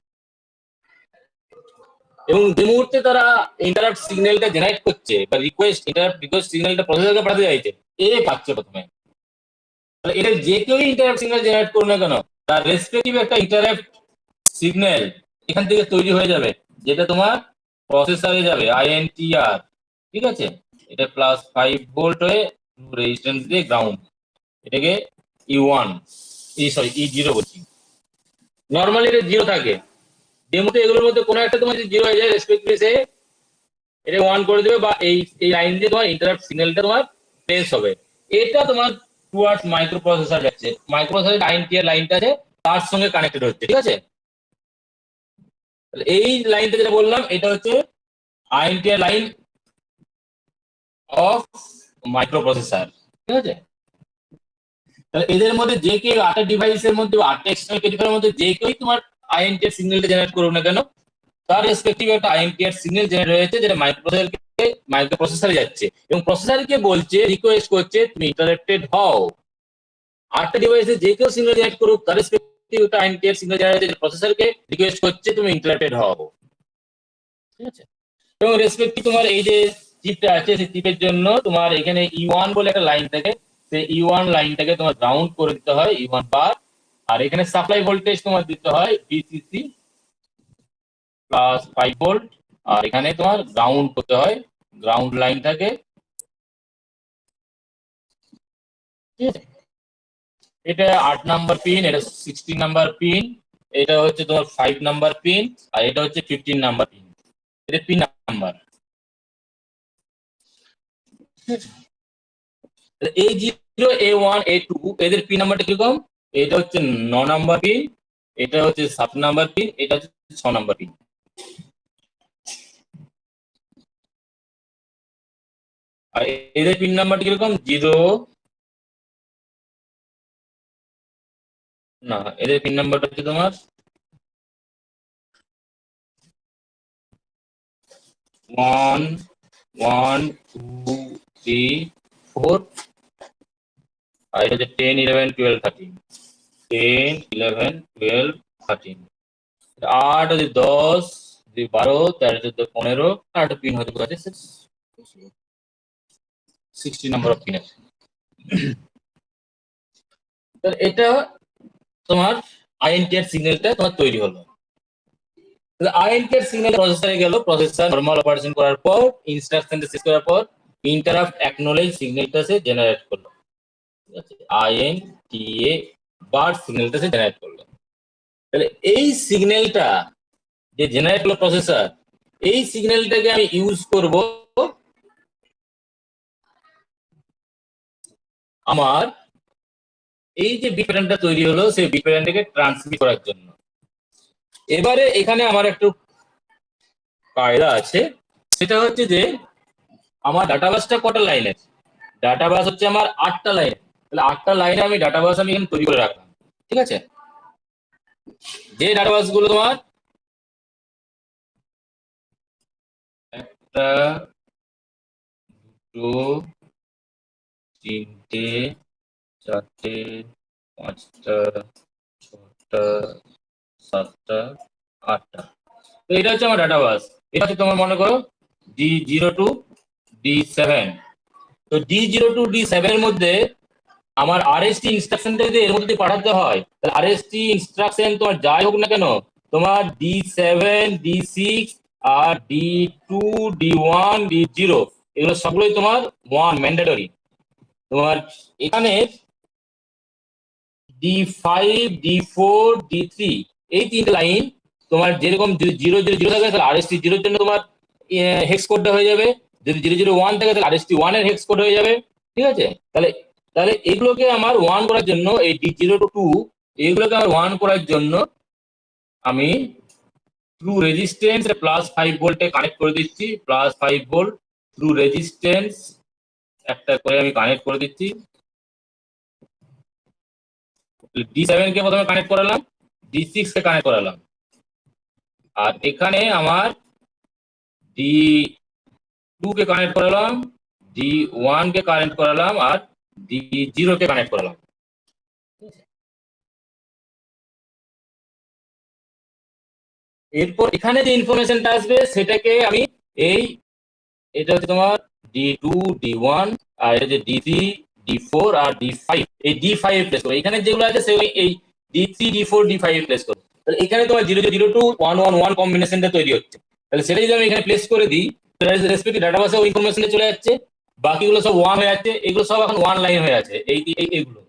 এবং যে মুহূর্তে তারা ইন্টারাপ্ট সিগন্যালটা জেনারেট করছে বা রিকোয়েস্ট সিগন্যালটা প্রসেসরকে পাঠাতে চাইছে, এ পাচ্ছে প্রথমে। তাহলে এটা যে কেউই ইন্টারাপ্ট সিগন্যাল জেনারেট করুন না কেন, তার রেসপেক্টিভ একটা ইন্টারাপ্ট সিগন্যাল এখান থেকে তৈরি হয়ে যাবে, যেটা তোমার প্রসেসরে যাবে INTR, ঠিক আছে? এটা +5 ভোল্ট হয়ে রেজিস্ট্যান্স দিয়ে গ্রাউন্ড, এটাকে E1 E0 বলছি। নর্মালি এটা 0 থাকে, ডেমোতে এগুলোর মধ্যে কোনো একটা তোমার যদি 0 হয়ে যায় রেসপেক্টিভলি সে এটা 1 করে দেবে, বা এই লাইন দিয়ে তোমার ইন্টারাপ্ট সিগন্যালটা তোমার প্লেস হবে। এটা তোমার টুয়ার্ডস মাইক্রো প্রসেসর যাচ্ছে, মাইক্রো প্রসেসর INTR লাইনটা আছে তার সঙ্গে কানেক্টেড হচ্ছে, ঠিক আছে? তাহলে এই লাইনটা যেটা বললাম এটা হচ্ছে INTR line of micro processor, ঠিক আছে? তাহলে এদের মধ্যে যে কেউ 8টা ডিভাইসের মধ্যে 8টা এক্সটার্নাল পেরিফেরালের মধ্যে যে কেউই তোমার INTR সিগন্যালটা জেনারেট করুক না কেন, তার রেসপেক্টিভ একটা INTR সিগন্যাল জেনারেট হয়েছে, যেটা মাইক্রো প্রসেসরে যাচ্ছে, এবং প্রসেসরকে বলছে, রিকোয়েস্ট করছে তুমি ইন্টারেক্টেড হও। 8টা ডিভাইসে যে কেউ সিগন্যাল জেনারেট করুক, তার রেসপেক্টিভ একটা INTR সিগন্যাল জেনারেট হয়েছে, প্রসেসরকে রিকোয়েস্ট করছে তুমি ইন্টারেক্টেড হও, ঠিক আছে? এবং রেসপেক্টিভ তোমার এই যে চিপটা আছে সেই চিপের জন্য তোমার এখানে E1 বলে একটা লাইন থাকে, সেই E1 লাইনটাকে তোমার গ্রাউন্ড করে দিতে হয়, E1 বার। আর এখানে সাপ্লাই ভোল্টেজ তোমার দিতে হয় VCC +5 ভোল্ট, আর এখানে তোমার গ্রাউন্ড করতে হয়, গ্রাউন্ড লাইন থাকে, ঠিক আছে? এটা 8 নাম্বার পিন, এটা 16 নাম্বার পিন, এটা হচ্ছে তোমার 5 নাম্বার পিন, আর এটা হচ্ছে 15 নাম্বার পিন, এটা pin number. A0 A1 A2 এদের পিন নাম্বারটা কিরকম? এটা হচ্ছে 9 নাম্বার পিন, এটা হচ্ছে 7 নাম্বার পিন, এটা হচ্ছে 6 নাম্বার পিন। আর এদের পিন নাম্বারটা কিরকম? 0 না, এদের পিন নাম্বারটা হচ্ছে তোমার 1 1 2 3 4, আর এটা হচ্ছে 10 11 12 13, 10 11 12 13, 8 হচ্ছে 10 12 13 14 15, আর একটা পিন হয়তো আছে 60 নাম্বার অফ পিন আছে। তাহলে এটা তোমার INTR সিগন্যালটা তোমার তৈরি হলো। তাহলে INTR সিগন্যাল প্রসেসরে গেল, প্রসেসর নরমাল অপারেশন করার পর, ইনস্ট্রাকশনটা শেষ করার পর ইন্টারাপ্ট অ্যাকনোলেজ সিগন্যালটা সে জেনারেট করলো, ঠিক আছে? INTA বার সিগন্যালটা সে জেনারেট করলো। তাহলে এই সিগন্যালটা যে জেনারেট করলো প্রসেসর, এই সিগন্যালটাকে আমি ইউজ করব আমার এই যে বিট প্যাটার্নটা তৈরি হলো সেই বিট প্যাটার্নটাকে ট্রান্সমিট করার জন্য। এবারে এখানে আমার একটু কায়দা আছে, সেটা হচ্ছে যে আমার ডাটাবাসটা কটা লাইনের? ডাটাবাস হচ্ছে আমার 8টা লাইন, তাহলে 8টা লাইনে আমি ডাটাবাস আমি এখানে তৈরি করে রাখলাম, ঠিক আছে? যে ডাটাবাস গুলো তোমার একটা, দুটো, তিনটে, চারটে, পাঁচটা, ছটা, সাতটা, আটটা। তো এটা হচ্ছে আমার ডাটা বাস। এটা হচ্ছে তোমার মনে করো D0 to D7। তো D0 to D7 এর মধ্যে আমার RST ইনস্ট্রাকশনটা যদি এর মধ্যে দিয়ে পাঠাতে হয়, তাহলে RST ইনস্ট্রাকশন তোমার যাই হোক না কেন, তোমার D7 D6 আর D2 D1 D0 এগুলো সবগুলোই তোমার ওয়ান ম্যান্ডেটরি। তোমার এখানে D5 D4 D3 এই তিনটে লাইন তোমার যেরকম যদি 0 0 0 থাকে তাহলে RST 0 এর জন্য তোমার হেক্স কোডটা হয়ে যাবে। যদি 0 0 1 থাকে তাহলে RST 1 এর হেক্স কোড হয়ে যাবে। ঠিক আছে, তাহলে তাহলে এগুলোকে আমার ওয়ান করার জন্য এই D0 to 2 এগুলোকে আমার ওয়ান করার জন্য আমি থ্রু রেজিস্ট্যান্স +5 ভোল্টে কানেক্ট করে দিচ্ছি। +5 ভোল্ট থ্রু রেজিস্ট্যান্স একটা করে আমি কানেক্ট করে দিচ্ছি। D7 কে প্রথমে কানেক্ট করালাম, D6 কে কানেক্ট করালাম, আর এখানে আমার D2 কে কানেক্ট করালাম, D1 কে কানেক্ট করালাম, আর D0 কে কানেক্ট করালাম। এরপর এখানে যে ইনফরমেশনটা আসবে সেটাকে আমি এটা হচ্ছে তোমার D2 D1, আর এটা যে D3 D4 আর D5, এই D5 প্লেস করো। এখানে যেগুলো আছে সেগুলো এই D3 D4 D5 প্লেস করো। তাহলে এখানে তোমার 0 0 0 2 1 1 1 কম্বিনেশনটা তৈরি হচ্ছে। তাহলে সেটা যদি আমি এখানে প্লেস করে দিই তাহলে রেসপেক্টিভ ডাটাবেসে ওই ইনফরমেশনটা চলে যাচ্ছে। বাকিগুলো সব ওয়ান হয়ে যাচ্ছে, এগুলো সব এখন ওয়ান লাইন হয়ে আছে এইগুলো,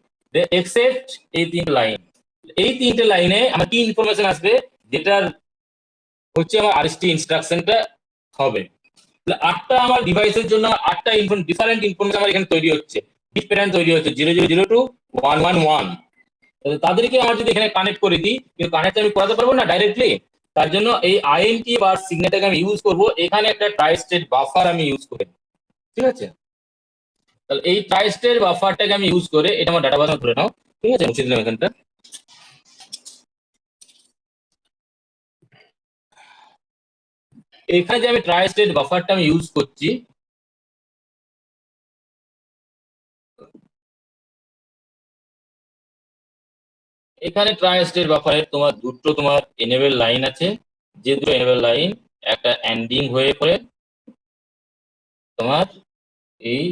এক্সেপ্ট এই তিনটে লাইন। এই তিনটে লাইনে আমার কি ইনফরমেশন আসবে, যেটার হচ্ছে আমার RST ইনস্ট্রাকশনটা হবে। আটটা আমার ডিভাইসের জন্য আটটা ডিফারেন্ট ইনফরমেশন আমার এখানে তৈরি হচ্ছে, বিট প্যাটার্ন তৈরি হচ্ছে 0 0 0 2 1 1 1। তাদেরকে আমার যদি এখানে কানেক্ট করে দিই, কিন্তু কানেক্ট আমি করাতে পারবো না ডাইরেক্টলি। তার জন্য এই INT বা সিগন্যালটাকে আমি ইউজ করব। এখানে একটা ট্রাই স্টেট বাফার আমি ইউজ করি। ঠিক আছে, তাহলে এই ট্রাই স্টেট বাফারটাকে আমি ইউজ করে এটা আমার ডাটা বাস ধরে নাও। ঠিক আছে, মুছে দিলাম এখানটা। এখানে যে আমি ট্রাই স্টেট বাফারটা আমি ইউজ করছি, এখানে ট্রাই স্টেট বাফারে তোমার দুটো তোমার এনেবল লাইন আছে। যে দুটো এনেবল লাইন একটা এন্ডিং হয়ে পড়ে তোমার এই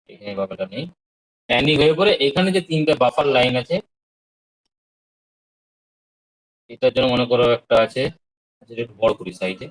এখানে বাফারটা নেই, এন্ডিং হয়ে পড়ে এখানে যে তিনটা বাফার লাইন আছে, এটার জন্য মনে করো একটা আছে, যেটা একটু বড় করি সাইডে।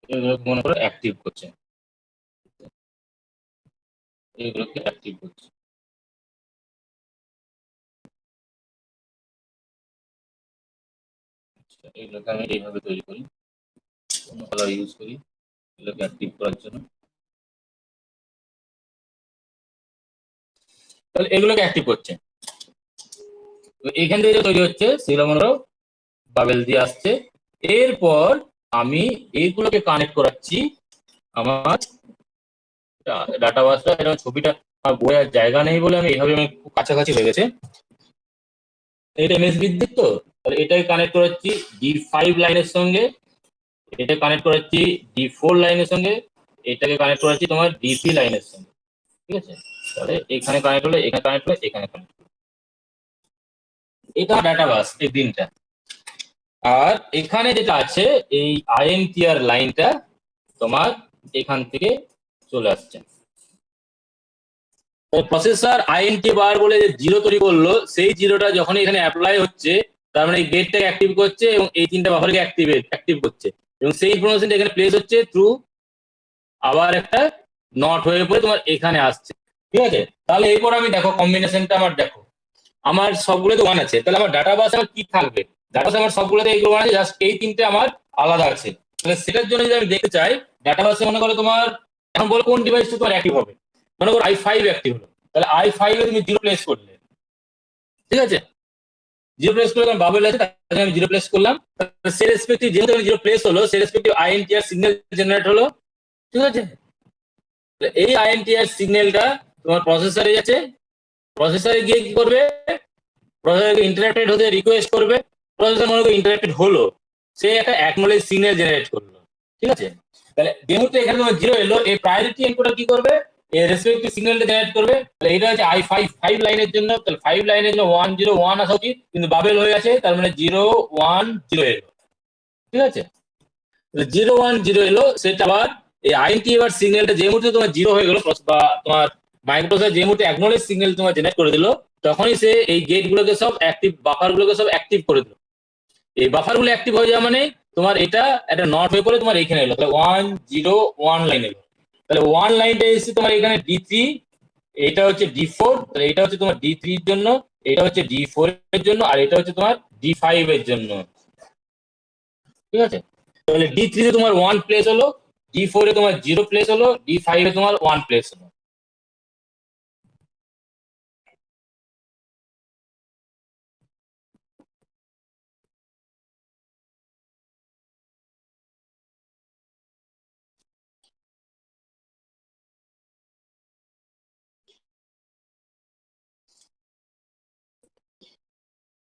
এগুলোকে মনে করো অ্যাক্টিভ করছে, এগুলোকে অ্যাক্টিভ করছে। এগুলোকে আমি এইভাবে তৈরি করি, অন্য কালার ইউজ করি এগুলোকে অ্যাক্টিভ করার জন্য। তাহলে এগুলোকে অ্যাক্টিভ করছে। এখান থেকে যে তৈরি হচ্ছে সেগুলো মনে করো বাবেল দিয়ে আসছে। এরপর আমি এইগুলোকে কানেক্ট করাচ্ছি আমার ডাটা বাসটা। এটা ছবিটা আমার বইয়ের জায়গা নেই বলে আমি এইভাবে আমি খুব কাছাকাছি হয়ে গেছে। এটা এমএস বিদ্যুৎ, তো তাহলে এটাকে কানেক্ট করাচ্ছি D5 লাইনের সঙ্গে, এটা কানেক্ট করাচ্ছি D4 লাইনের সঙ্গে, এটাকে কানেক্ট করাচ্ছি তোমার D3 লাইনের সঙ্গে। ঠিক আছে, তাহলে এখানে কানেক্ট হলে এখানে কানেক্ট হলে এখানে কানেক্ট হলো। এটা ডাটা বাস এই দিনটা। আর এখানে যেটা আছে এই INTR লাইনটা তোমার এখান থেকে চলে আসছে। প্রসেসর INT বার বলে যে 0 তৈরি করলো, সেই 0টা যখন এখানে অ্যাপ্লাই হচ্ছে তার মানে এই গেটটাকে অ্যাক্টিভ করছে এবং এই তিনটা বাফারকে অ্যাক্টিভ করছে, এবং সেই ইনফরমেশনটা এখানে প্লেস হচ্ছে থ্রু আবার একটা নট হয়ে পড়ে তোমার এখানে আসছে। ঠিক আছে, তাহলে এরপর আমি দেখো কম্বিনেশনটা আমার দেখো, আমার সবগুলোতে ওয়ান আছে। তাহলে আমার ডাটা বাস আমার কি থাকবে, ডাটা বাস আমার সবগুলোতে এইগুলো ওয়ান আছে, জাস্ট এই তিনটে আমার আলাদা আছে। তাহলে সেটার জন্য যদি আমি দেখতে চাই ডাটা বাসে মনে করো তোমার এখন বলো কোন ডিভাইসটা তোমার অ্যাক্টিভ হবে। মনে করো i5 অ্যাক্টিভ হলো, তাহলে i5 এ তুমি 0 প্লেস করলে, ঠিক আছে, 0 প্লেস করলে কারণ বাবেল আছে তাই আমি 0 প্লেস করলাম। সে রেসপেক্টিভ যেহেতু 0 প্লেস হলো, সে রেসপেক্টিভ আইএনটিআর সিগন্যাল জেনারেট হলো, ঠিক আছে। এই আইএনটিআর সিগন্যালটা তোমার প্রসেসরে যাচ্ছে, প্রসেসরে গিয়ে কি করবে, প্রসেসরকে ইন্টারাক্টেড হতে রিকোয়েস্ট করবে, প্রসেসর মনে করো ইন্টারাক্টেড হলো, সে একটা অ্যাকনোলেজ সিগন্যাল জেনারেট করলো, ঠিক আছে। তাহলে যে মুহূর্তে এখানে তোমার 0 এলো, এই প্রায়োরিটি এনকোডার কি করবে, এই রেসপেক্টিভ সিগন্যালটা জেনারেট করবে। তাহলে এটা হচ্ছে i5 লাইনের জন্য, তাহলে 5 লাইনের জন্য 101 আসা উচিত, কিন্তু বাবেল হয়ে গেছে, তার মানে 010 এলো, ঠিক আছে। 010 এলো, সেটা আবার এই আইএনটি এবার সিগন্যালটা যে মুহূর্তে তোমার 0 হয়ে গেল, বা তোমার মাইক্রোপ্রসেসর যে মুহূর্তে অ্যাকনোলেজ সিগন্যাল তোমার জেনারেট করে দিল, তখনই সে এই গেট গুলোকে সব অ্যাক্টিভ, বাফার গুলোকে সব অ্যাক্টিভ করে দিল। এই বাফার গুলো অ্যাক্টিভ হয়ে যাওয়া মানে তোমার এটা একটা নট হয়ে পড়ে তোমার এখানে এলো, তাহলে 101 লাইন এলো। তাহলে 1 লাইনটা এসে তোমার এখানে D3, এটা হচ্ছে D4, তাহলে এটা হচ্ছে তোমার D3 এর জন্য, এটা হচ্ছে D4 এর জন্য, আর এটা হচ্ছে তোমার D5 এর জন্য, ঠিক আছে। তাহলে D3 তে তোমার 1 প্লেস হলো, D4 এ তোমার 0 প্লেস হলো, D5 এ তোমার 1 প্লেস হলো।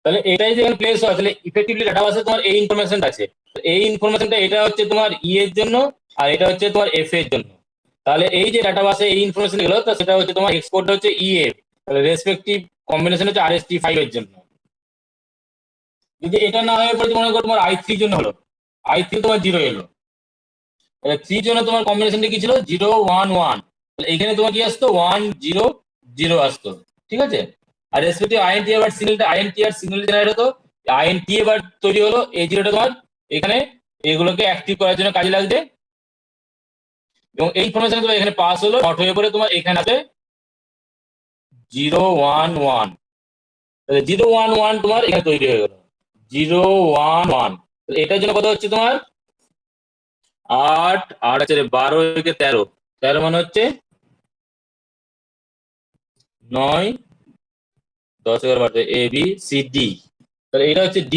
তাহলে এটাই যে প্লেস হয়, তাহলে ইফেক্টিভলি ডাটাবাসে তোমার এই ইনফরমেশনটা আছে। এই ইনফরমেশনটা এটা হচ্ছে তোমার ই এর জন্য, আর এটা হচ্ছে তোমার এফ এর জন্য। তাহলে এই যে ডাটাবাসে এই ইনফরমেশন গেলো, তো সেটা হচ্ছে তোমার এক্সপোর্ট হচ্ছে ই এফ, তাহলে রেসপেক্টিভ কম্বিনেশন হচ্ছে RST5 এর জন্য। যদি এটা না হয়ে পড়ে মনে করো তোমার i3 জন্য হলো, i3 তোমার 0 এলো, তাহলে 3 জন্য তোমার কম্বিনেশনটা কি ছিল, 011, তাহলে এখানে তোমার কি আসতো 100 আসতো, ঠিক আছে। আর রেসপেক্টিভ আইএনটিআর সিগন্যাল জেনারেট হতো, আইএনটি এবার তৈরি হলো, এই জিরোটা তোমার এখানে এগুলোকে অ্যাক্টিভ করার জন্য কাজে লাগবে, এবং এই ইনফরমেশন তোমার এখানে পাস হলো, নট হয়ে পড়ে তোমার এখানে আছে 011, তাহলে 011 তোমার এখানে তৈরি হয়ে গেল 011। তাহলে এটার জন্য কত হচ্ছে তোমার 8 8 আছে 12 থেকে 13, 13 মানে হচ্ছে 9 10 11 12 ABCD, তাহলে এটা হচ্ছে D,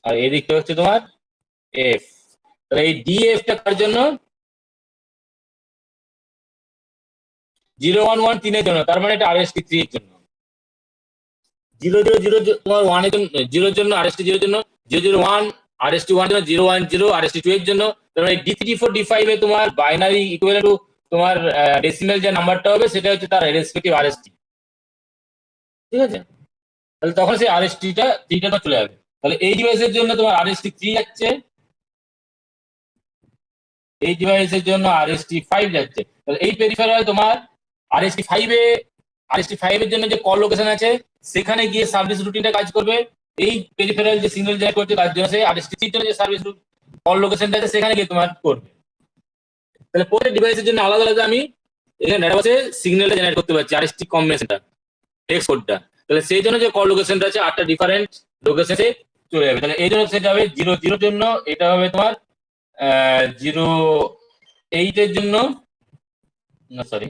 আর এদিকটা হচ্ছে তোমার F। তাহলে এই DF টা কার জন্য, 011 3 এর জন্য, তার মানে এটা RST3 এর জন্য। 000 তোমার 1 এর জন্য, 0 এর জন্য RST0 এর জন্য, 001 RST1 এর জন্য, 010 RST2 এর জন্য। তার মানে D3 D4 D5 এ তোমার বাইনারি ইকুইভ্যালেন্ট টু তোমার ডেসিমাল যে নাম্বারটা হবে সেটা হচ্ছে তার রেসপেক্টিভ RST, ঠিক আছে। তাহলে তখন সেই RST-টা 3টা চলে যাবে। তাহলে এই ডিভাইসের জন্য তোমার RST3 যাচ্ছে, এই ডিভাইসের জন্য RST5 যাচ্ছে। তাহলে এই পেরিফেরাল তোমার RST5 এর জন্য যে কল লোকেশন আছে সেখানে গিয়ে সার্ভিস রুটিনটা কাজ করবে। এই পেরিফেরাল যে সিগন্যাল জেনারেট করছে তার জন্য সেই RST3 এর জন্য যে সার্ভিস কল লোকেশনটা আছে সেখানে গিয়ে তোমার করবে। তাহলে প্রত্যেক ডিভাইসের জন্য আলাদা আলাদা আমি এখানে ডাটাবেসে সিগন্যালটা জেনারেট করতে পারছি, RST কম্বিনেশনটা, টেক্সট কোডটা। তাহলে সেই জন্য যে কল লোকেশনটা আছে 8টা ডিফারেন্ট লোকেশনে চলে যাবে। তাহলে এই জন্য সেটা হবে 00 জন্য, এটা হবে তোমার 08 এর জন্য, না সরি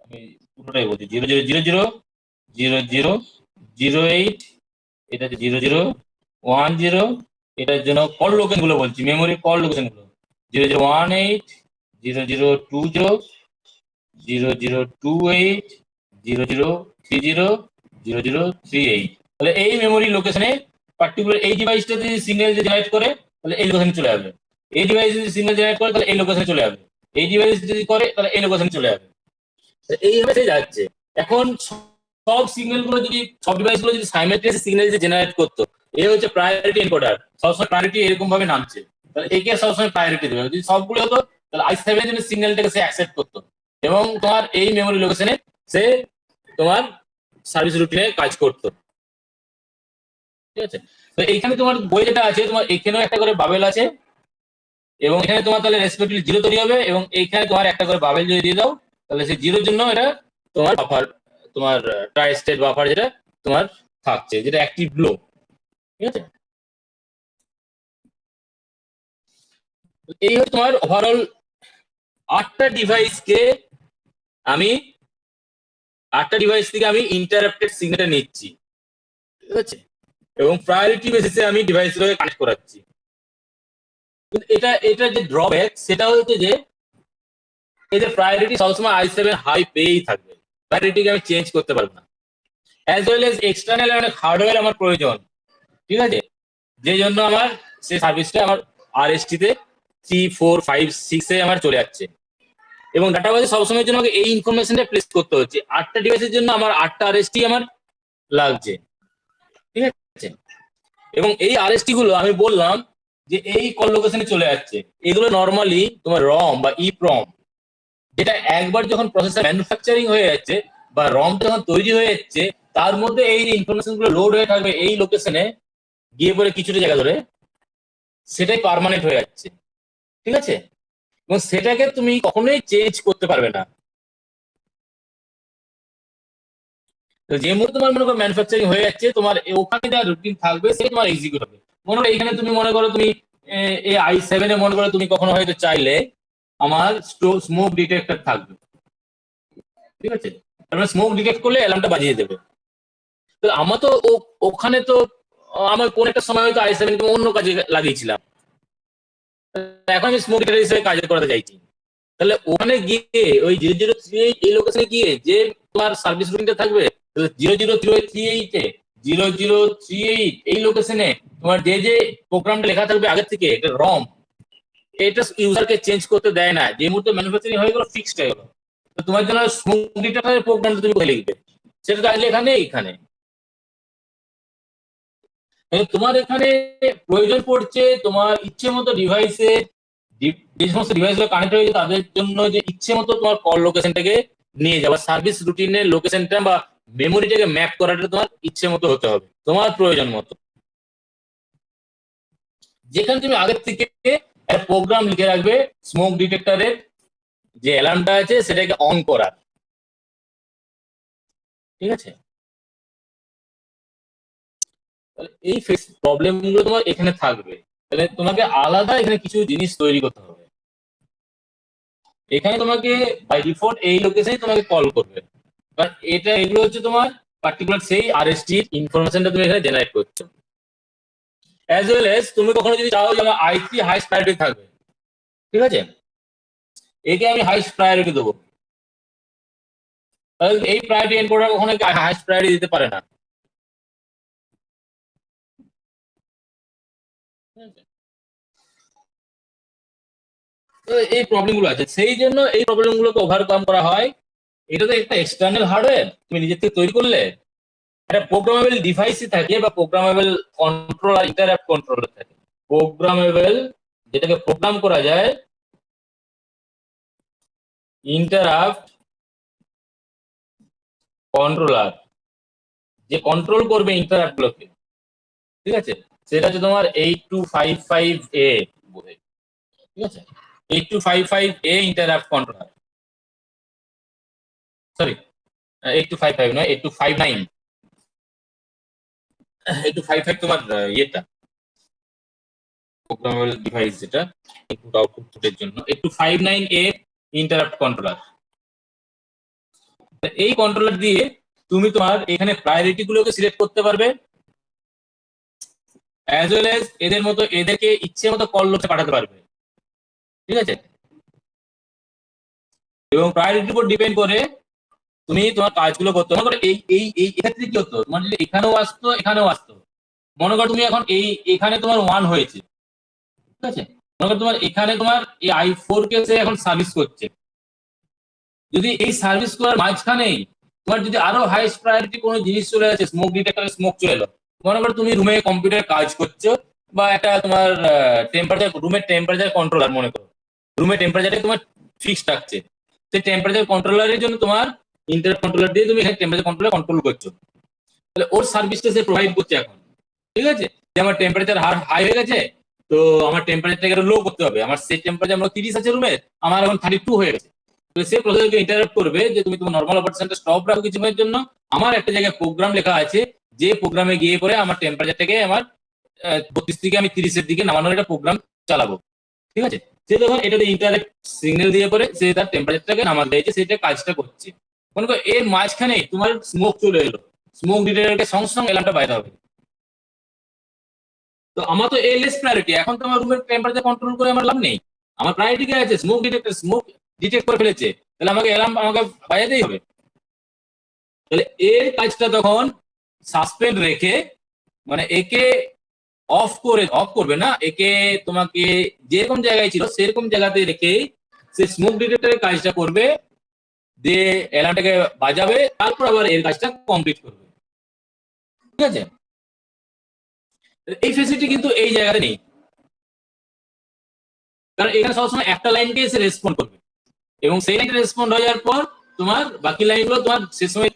আমি পুরোটাই বলছি, 00000008, এটা হচ্ছে 0010, এটার জন্য কল লোকেশন গুলো বলছি, মেমোরি কল লোকেশন গুলো 0018 0020 0028 0030 0038। তাহলে এই মেমোরি লোকেশনে পার্টিকুলার এই ডিভাইসটা যদি সিগন্যাল জেনারেট করে তাহলে এই লোকেশনে চলে যাবে, এই ডিভাইস যদি সিগন্যাল জেনারেট করে তাহলে এই লোকেশনে চলে যাবে, এই ডিভাইস যদি করে তাহলে এই লোকেশনে চলে যাবে। এইভাবে সে যাচ্ছে। এখন সব সিগন্যাল গুলো যদি, সব ডিভাইস গুলো যদি সাইমালটেনিয়াস সিগন্যাল জেনারেট করতো, এই হচ্ছে প্রায়োরিটি এনকোডার, সবসময় প্রায়োরিটি এরকম ভাবে নামছে, তাহলে একে সবসময় প্রায়োরিটি দেবে। যদি সবগুলো হতো তাহলে i7 এর জন্য সিগন্যালটাকে সে অ্যাকসেপ্ট করতো এবং তোমার এই মেমোরি লোকেশনে সে তোমার সার্ভিস রুটিনে কাজ করতো, ঠিক আছে। তো এইখানে তোমার বই যেটা আছে, তোমার এখানেও একটা করে বাবেল আছে, এবং এখানে তোমার তাহলে রেসপেক্টিভলি 0 তৈরি হবে, এবং এইখানে তোমার একটা করে বাবেল যদি দিয়ে দাও তাহলে সেই 0 জন্য এটা তোমার বাফার, তোমার ট্রাই স্টেট বাফার যেটা তোমার থাকছে, যেটা অ্যাক্টিভ লো, ঠিক আছে। এই হচ্ছে তোমার ওভারঅল 8টা ডিভাইসকে আমি 8টা ডিভাইস থেকে আমি ইন্টারাপ্টেড সিগন্যালটা নিচ্ছি, ঠিক আছে, এবং প্রায়োরিটি বেসিসে আমি ডিভাইসগুলোকে কানেক্ট করাচ্ছি। কিন্তু এটা যে ড্রব্যাক সেটা হচ্ছে যে এই যে প্রায়োরিটি সবসময় i7 হাই পেয়েই থাকবে, প্রায়োরিটিকে আমি চেঞ্জ করতে পারবো না। অ্যাজ ওয়েল এজ এক্সটার্নাল অনেক হার্ডওয়্যার আমার প্রয়োজন, ঠিক আছে, যে জন্য আমার সেই সার্ভিসটা আমার RST তে 3, 4, 5, 6 এ আমার চলে যাচ্ছে। এবং ডাটাবেসে সবসময়ের জন্য আমাকে এই ইনফরমেশনটা প্লেস করতে হচ্ছে। 8টা ডিভাইসের জন্য আমার 8টা RST আমার লাগছে, ঠিক আছে। এবং এই RST গুলো আমি বললাম যে এই কল লোকেশনে চলে যাচ্ছে। এগুলো নর্মালি তোমার রম বা ইপ্রম, যেটা একবার যখন প্রসেসর ম্যানুফ্যাকচারিং হয়ে যাচ্ছে বা রম যখন তৈরি হয়ে যাচ্ছে, তার মধ্যে এই ইনফরমেশন গুলো লোড হয়ে থাকবে এই লোকেশনে গিয়ে পরে কিছুটা জায়গা ধরে, সেটাই পার্মানেন্ট হয়ে যাচ্ছে, ঠিক আছে। এবং সেটাকে তুমি কখনোই চেঞ্জ করতে পারবে না। তো যে মুহূর্তে তোমার মনে করো ম্যানুফ্যাকচারিং হয়ে যাচ্ছে, তোমার ওখানে যা রুটিন থাকবে সেটা তোমার এক্সিকিউট হবে। মনে করো এখানে তুমি মনে করো তুমি এই i7 এ মনে করো তুমি কখনো হয়তো চাইলে আমার স্মোক ডিটেক্টর থাকবে, ঠিক আছে, তারপরে স্মোক ডিটেক্ট করলে অ্যালার্মটা বাজিয়ে দেবে। তো আমার তো ওখানে তো আমার কোন একটা সময় হয়তো i7 কে অন্য কাজে লাগিয়েছিলাম, এখন আমি স্মোক ডিটেক্টর হিসেবে কাজ করাতে চাইছি। তাহলে ওখানে গিয়ে ওই 003 এই লোকেশনে গিয়ে যে তোমার সার্ভিস রুটিনটা থাকবে 00338 এ 0038 এই লোকেশনে তোমার যে প্রোগ্রামটা লেখা থাকবে আগে থেকে, এটা রম, এটা ইউজারকে চেঞ্জ করতে দেয় না। যে মুহূর্তে ম্যানুফ্যাকচারিং হয়ে গেল, ফিক্সড হয়ে গেল। তো তোমার জন্য স্মোক ডিটেক্টরের প্রোগ্রামটা তুমি কোথায় লিখবে, সেটা তো লেখা নেই এখানে। তোমার এখানে প্রয়োজন পড়ছে তোমার ইচ্ছে মতো ডিভাইসে, যে সমস্ত ডিভাইসগুলো কানেক্ট হয়েছে তাদের জন্য যে ইচ্ছে মতো তোমার কল লোকেশনটাকে নিয়ে যাওয়া, সার্ভিস রুটিনের লোকেশনটা বা মেমোরিটাকে ম্যাপ করাটা তোমার ইচ্ছে মতো হতে হবে, তোমার প্রয়োজন মতো। যেখানে তুমি আগের থেকে একটা প্রোগ্রাম লিখে রাখবে স্মোক ডিটেক্টরের যে অ্যালার্মটা আছে সেটাকে অন করার, ঠিক আছে। এই প্রবলেম গুলো তোমার এখানে থাকবে, তাহলে তোমাকে আলাদা এখানে কিছু জিনিস তৈরি করতে হবে। এখানে তোমাকে বাই ডিফল্ট এই লোকেশনে তোমাকে কল করবে, কারণ এগুলো হচ্ছে তোমার পার্টিকুলার সেই RST ইনফরমেশনটা তুমি এখানে জেনারেট করছো। অ্যাজ ওয়েল এজ তুমি কখনো যদি চাও যে আমার i3 হাইস্ট প্রায়োরিটি থাকবে, ঠিক আছে, একে আমি হাইস্ট প্রায়োরিটি দেবো, তাহলে এই প্রায়োরিটি এনকোডার কখনো হাইস্ট প্রায়োরিটি দিতে পারে না, ঠিক আছে? তো এই প্রবলেম গুলো আছে, সেই জন্য এই প্রবলেম গুলোকে ওভারকাম করা হয়। এটা তো একটা এক্সটার্নাল হার্ডওয়্যার তুমি নিজের থেকে তৈরি করলে, একটা প্রোগ্রামেবল ডিভাইসই থাকে বা প্রোগ্রামেবল কন্ট্রোলার, ইন্টারাপ্ট কন্ট্রোলার থাকে। প্রোগ্রামেবল যেটাকে প্রোগ্রাম করা যায়, ইন্টারাপ্ট কন্ট্রোলার যে কন্ট্রোল করবে ইন্টারাপ্ট গুলোকে, ঠিক আছে, সেটা হচ্ছে তোমার 8255A, ঠিক আছে, 8255A ইন্টারাপ্ট কন্ট্রোলার, সরি 8255 নয়, 8259, 8255 তোমার ইয়েটা প্রোগ্রামেবল ডিভাইস যেটা ইনপুট আউটপুটের জন্য, 8259A ইন্টারাপ্ট কন্ট্রোলার। এই কন্ট্রোলার দিয়ে তুমি তোমার এখানে প্রায়োরিটি গুলোকে সিলেক্ট করতে পারবে, অ্যাজ ওয়েল এজ এদের মতো এদেরকে ইচ্ছে মতো কল লোকে পাঠাতে পারবে, ঠিক আছে। এবং প্রায়োরিটির উপর ডিপেন্ড করে তুমি তোমার কাজগুলো করতে, মনে করো এই ক্ষেত্রে কি হতো, তোমার যদি এখানেও আসতো এখানেও আসতো, মনে করো তুমি এখন এখানে তোমার 1 হয়েছে, ঠিক আছে, মনে করো তোমার এখানে তোমার এই i4 কে সে এখন সার্ভিস করছে, যদি এই সার্ভিস করার মাঝখানেই তোমার যদি আরো হাইস্ট প্রায়োরিটি কোনো জিনিস চলে যাচ্ছে, স্মোক ডিটেক্টরে স্মোক চলে এলো, মনে করো তুমি রুমে কম্পিউটার কাজ করছো বা একটা তোমার টেম্পারেচার, রুমের টেম্পারেচার কন্ট্রোলার, মনে করো রুমের টেম্পারেচারটা তোমার ফিক্স থাকছে, সেই টেম্পারেচার কন্ট্রোলারের জন্য তোমার ইন্টারনেট কন্ট্রোলার দিয়ে তুমি এখানে টেম্পারেচার কন্ট্রোল করছো, তাহলে ওর সার্ভিসটা সে প্রোভাইড করছে এখন, ঠিক আছে। যে আমার টেম্পারেচার হাই হয়ে গেছে, তো আমার টেম্পারেচারটাকে লো করতে হবে, আমার সেই টেম্পারেচার আমার 30 আছে রুমে, আমার এখন 32 হয়ে গেছে, তো সে প্রসেসরকে ইন্টারাপ্ট করবে যে তুমি তোমার নর্মাল অপারেশনটা স্টপ রাখো কিছু সময়ের জন্য, আমার একটা জায়গায় প্রোগ্রাম লেখা আছে, যে প্রোগ্রামে গিয়ে পরে আমার টেম্পারেচারটাকে আমার 32 থেকে আমি 30 এর দিকে নামানোর একটা প্রোগ্রাম চালাবো, ঠিক আছে। সে তখন এটাতে ইন্টারেক্ট সিগন্যাল দিয়ে পরে সে তার টেম্পারেচারটাকে নামাতে চাইছে, সেটা কাজটা করছে। মনে করো এর মাঝখানে তোমার স্মোক চলে এলো, স্মোক ডিটেক্টরকে সঙ্গে সঙ্গে অ্যালার্মটা বাইরে হবে। তো আমার তো এই লেস প্রায়োরিটি, এখন তো আমার রুমের টেম্পারেচার কন্ট্রোল করে আমার লাভ নেই। আমার প্রায়োরিটি কি আছে? স্মোক ডিটেক্টর স্মোক ডিটেক্ট করে ফেলেছে, তাহলে আমাকে অ্যালার্ম আমাকে বাজাতেই হবে। তাহলে এর কাজটা তখন সাসপেন্ড রেখে, মানে একে অফ করবে না, একে তোমাকে যেরকম জায়গায় ছিল সেরকম জায়গাতে রেখে সে স্মোক ডিটেক্টরের কাজটা করবে, দিয়ে অ্যালার্মটাকে বাজাবে, তারপর আবার এর কাজটা কমপ্লিট করবে। ঠিক আছে? এই ফেসিলিটি কিন্তু এই জায়গাতে নেই, কারণ এখানে সবসময় একটা লাইনকে এসে রেসপন্ড করবে, এবং সেই লাইনটা রেসপন্ড হয়ে যাওয়ার পর তোমার বাকি লাইনগুলো তোমার সে সময়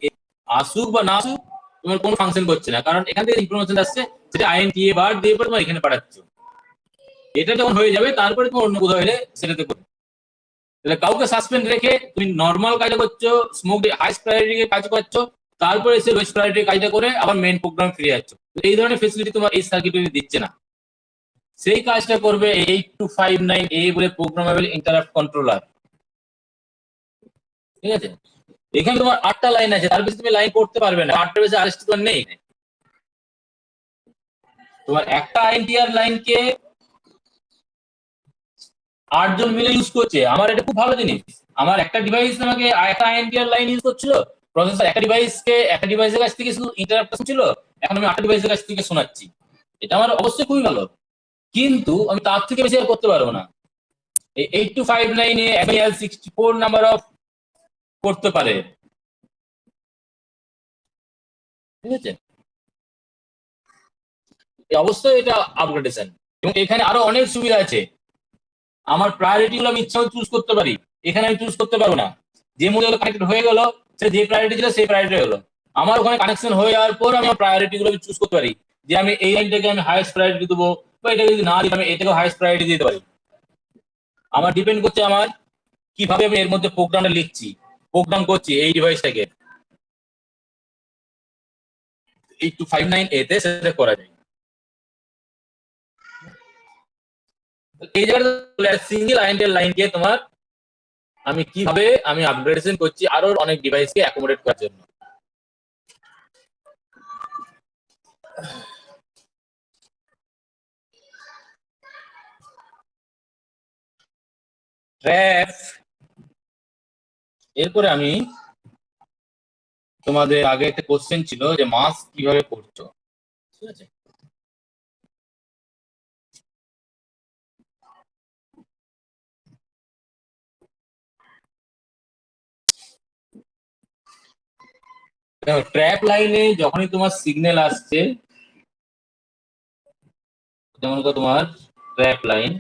আসুক বা না আসুক তোমার কোনো ফাংশন করছে না, কারণ এখান থেকে ইনফরমেশন আসছে সেটা আইএনটিএ বার দিয়ে পর তোমার এখানে পাঠাচ্ছ। এটা যখন হয়ে যাবে তারপরে তোমার অন্য কোথাও এলে সেটাতে করবে। তাহলে কাউকে সাসপেন্ড রেখে তুমি নর্মাল কাজ করছো, স্মোক হাইস্ট প্রায়োরিটি কাজ করছো, তারপরে এসে লোয়েস্ট প্রায়োরিটি কাজটা করে আবার মেইন প্রোগ্রাম ফিরে যাচ্ছ। এই ধরনের ফেসিলিটি তোমার এই সার্কিটরি দিচ্ছে না। সেই কাজটা করবে 8259A বলে প্রোগ্রামেবল ইন্টারাপ্ট কন্ট্রোলার। ঠিক আছে? এখানে তোমার 8টা লাইন আছে, তার বেশি তুমি লাইন করতে পারবে না, 8টার বেশি আরএসটি তোমার নেই। তোমার একটা আইএনটিআর লাইনকে 8 জন মিলে ইউজ করছে। আমার এটা খুব ভালো জিনিস, আমার একটা ডিভাইস আমাকে একটা আইএনটিআর লাইন ইউজ করছিল, প্রসেসর একটা ডিভাইসের কাছ থেকে শুধু ইন্টারাপ্ট ছিল, এখন আমি 8টা ডিভাইসের কাছ থেকে শোনাচ্ছি। এটা আমার অবশ্যই খুবই ভালো, কিন্তু আমি তার থেকে বেশি আর করতে পারবো না। এই 8259 এ FAL 64 নাম্বার অফ করতে পারে। ঠিক আছে? অবশ্যই এটা আপগ্রেডেশন, এবং এখানে আরো অনেক সুবিধা আছে। আমার প্রায়োরিটি গুলো আমি ইচ্ছা চুজ করতে পারি, এখানে আমি চুজ করতে পারবো না। যে মডিউল কানেক্টেড হয়ে গেল, সে যে প্রায়োরিটি ছিল সেই প্রায়োরিটি হলো। আমার ওখানে কানেকশন হয়ে যাওয়ার পর আমি প্রায়োরিটি গুলো চুজ করতে পারি, যে আমি এই লাইনটাকে আমি হাইয়েস্ট প্রায়োরিটি দেবো, বা এটা যদি না দিই আমি এটাকে হাইয়েস্ট প্রায়োরিটি দিতে পারি। আমার ডিপেন্ড করছে আমার কিভাবে আমি এর মধ্যে প্রোগ্রামটা লিখছি, প্রোগ্রাম করছি এই ডিভাইসটাকে। 8259A তে সেটা করা যায়। এই জায়গাটা সিঙ্গেল আইএনটিআর লাইনকে তোমার আমি কিভাবে আমি আপগ্রেডেশন করছি আরো অনেক ডিভাইসকে অ্যাকোমোডেট করার জন্য। ট্র্যাপ, এরপরে আমি তোমাদের আগে একটা কোশ্চেন ছিল যে মাস্ক কিভাবে করছো। ঠিক আছে? ট্র্যাপ লাইনে যখনই তোমার সিগন্যাল আসছে, যেমন তোমার ট্র্যাপ লাইন,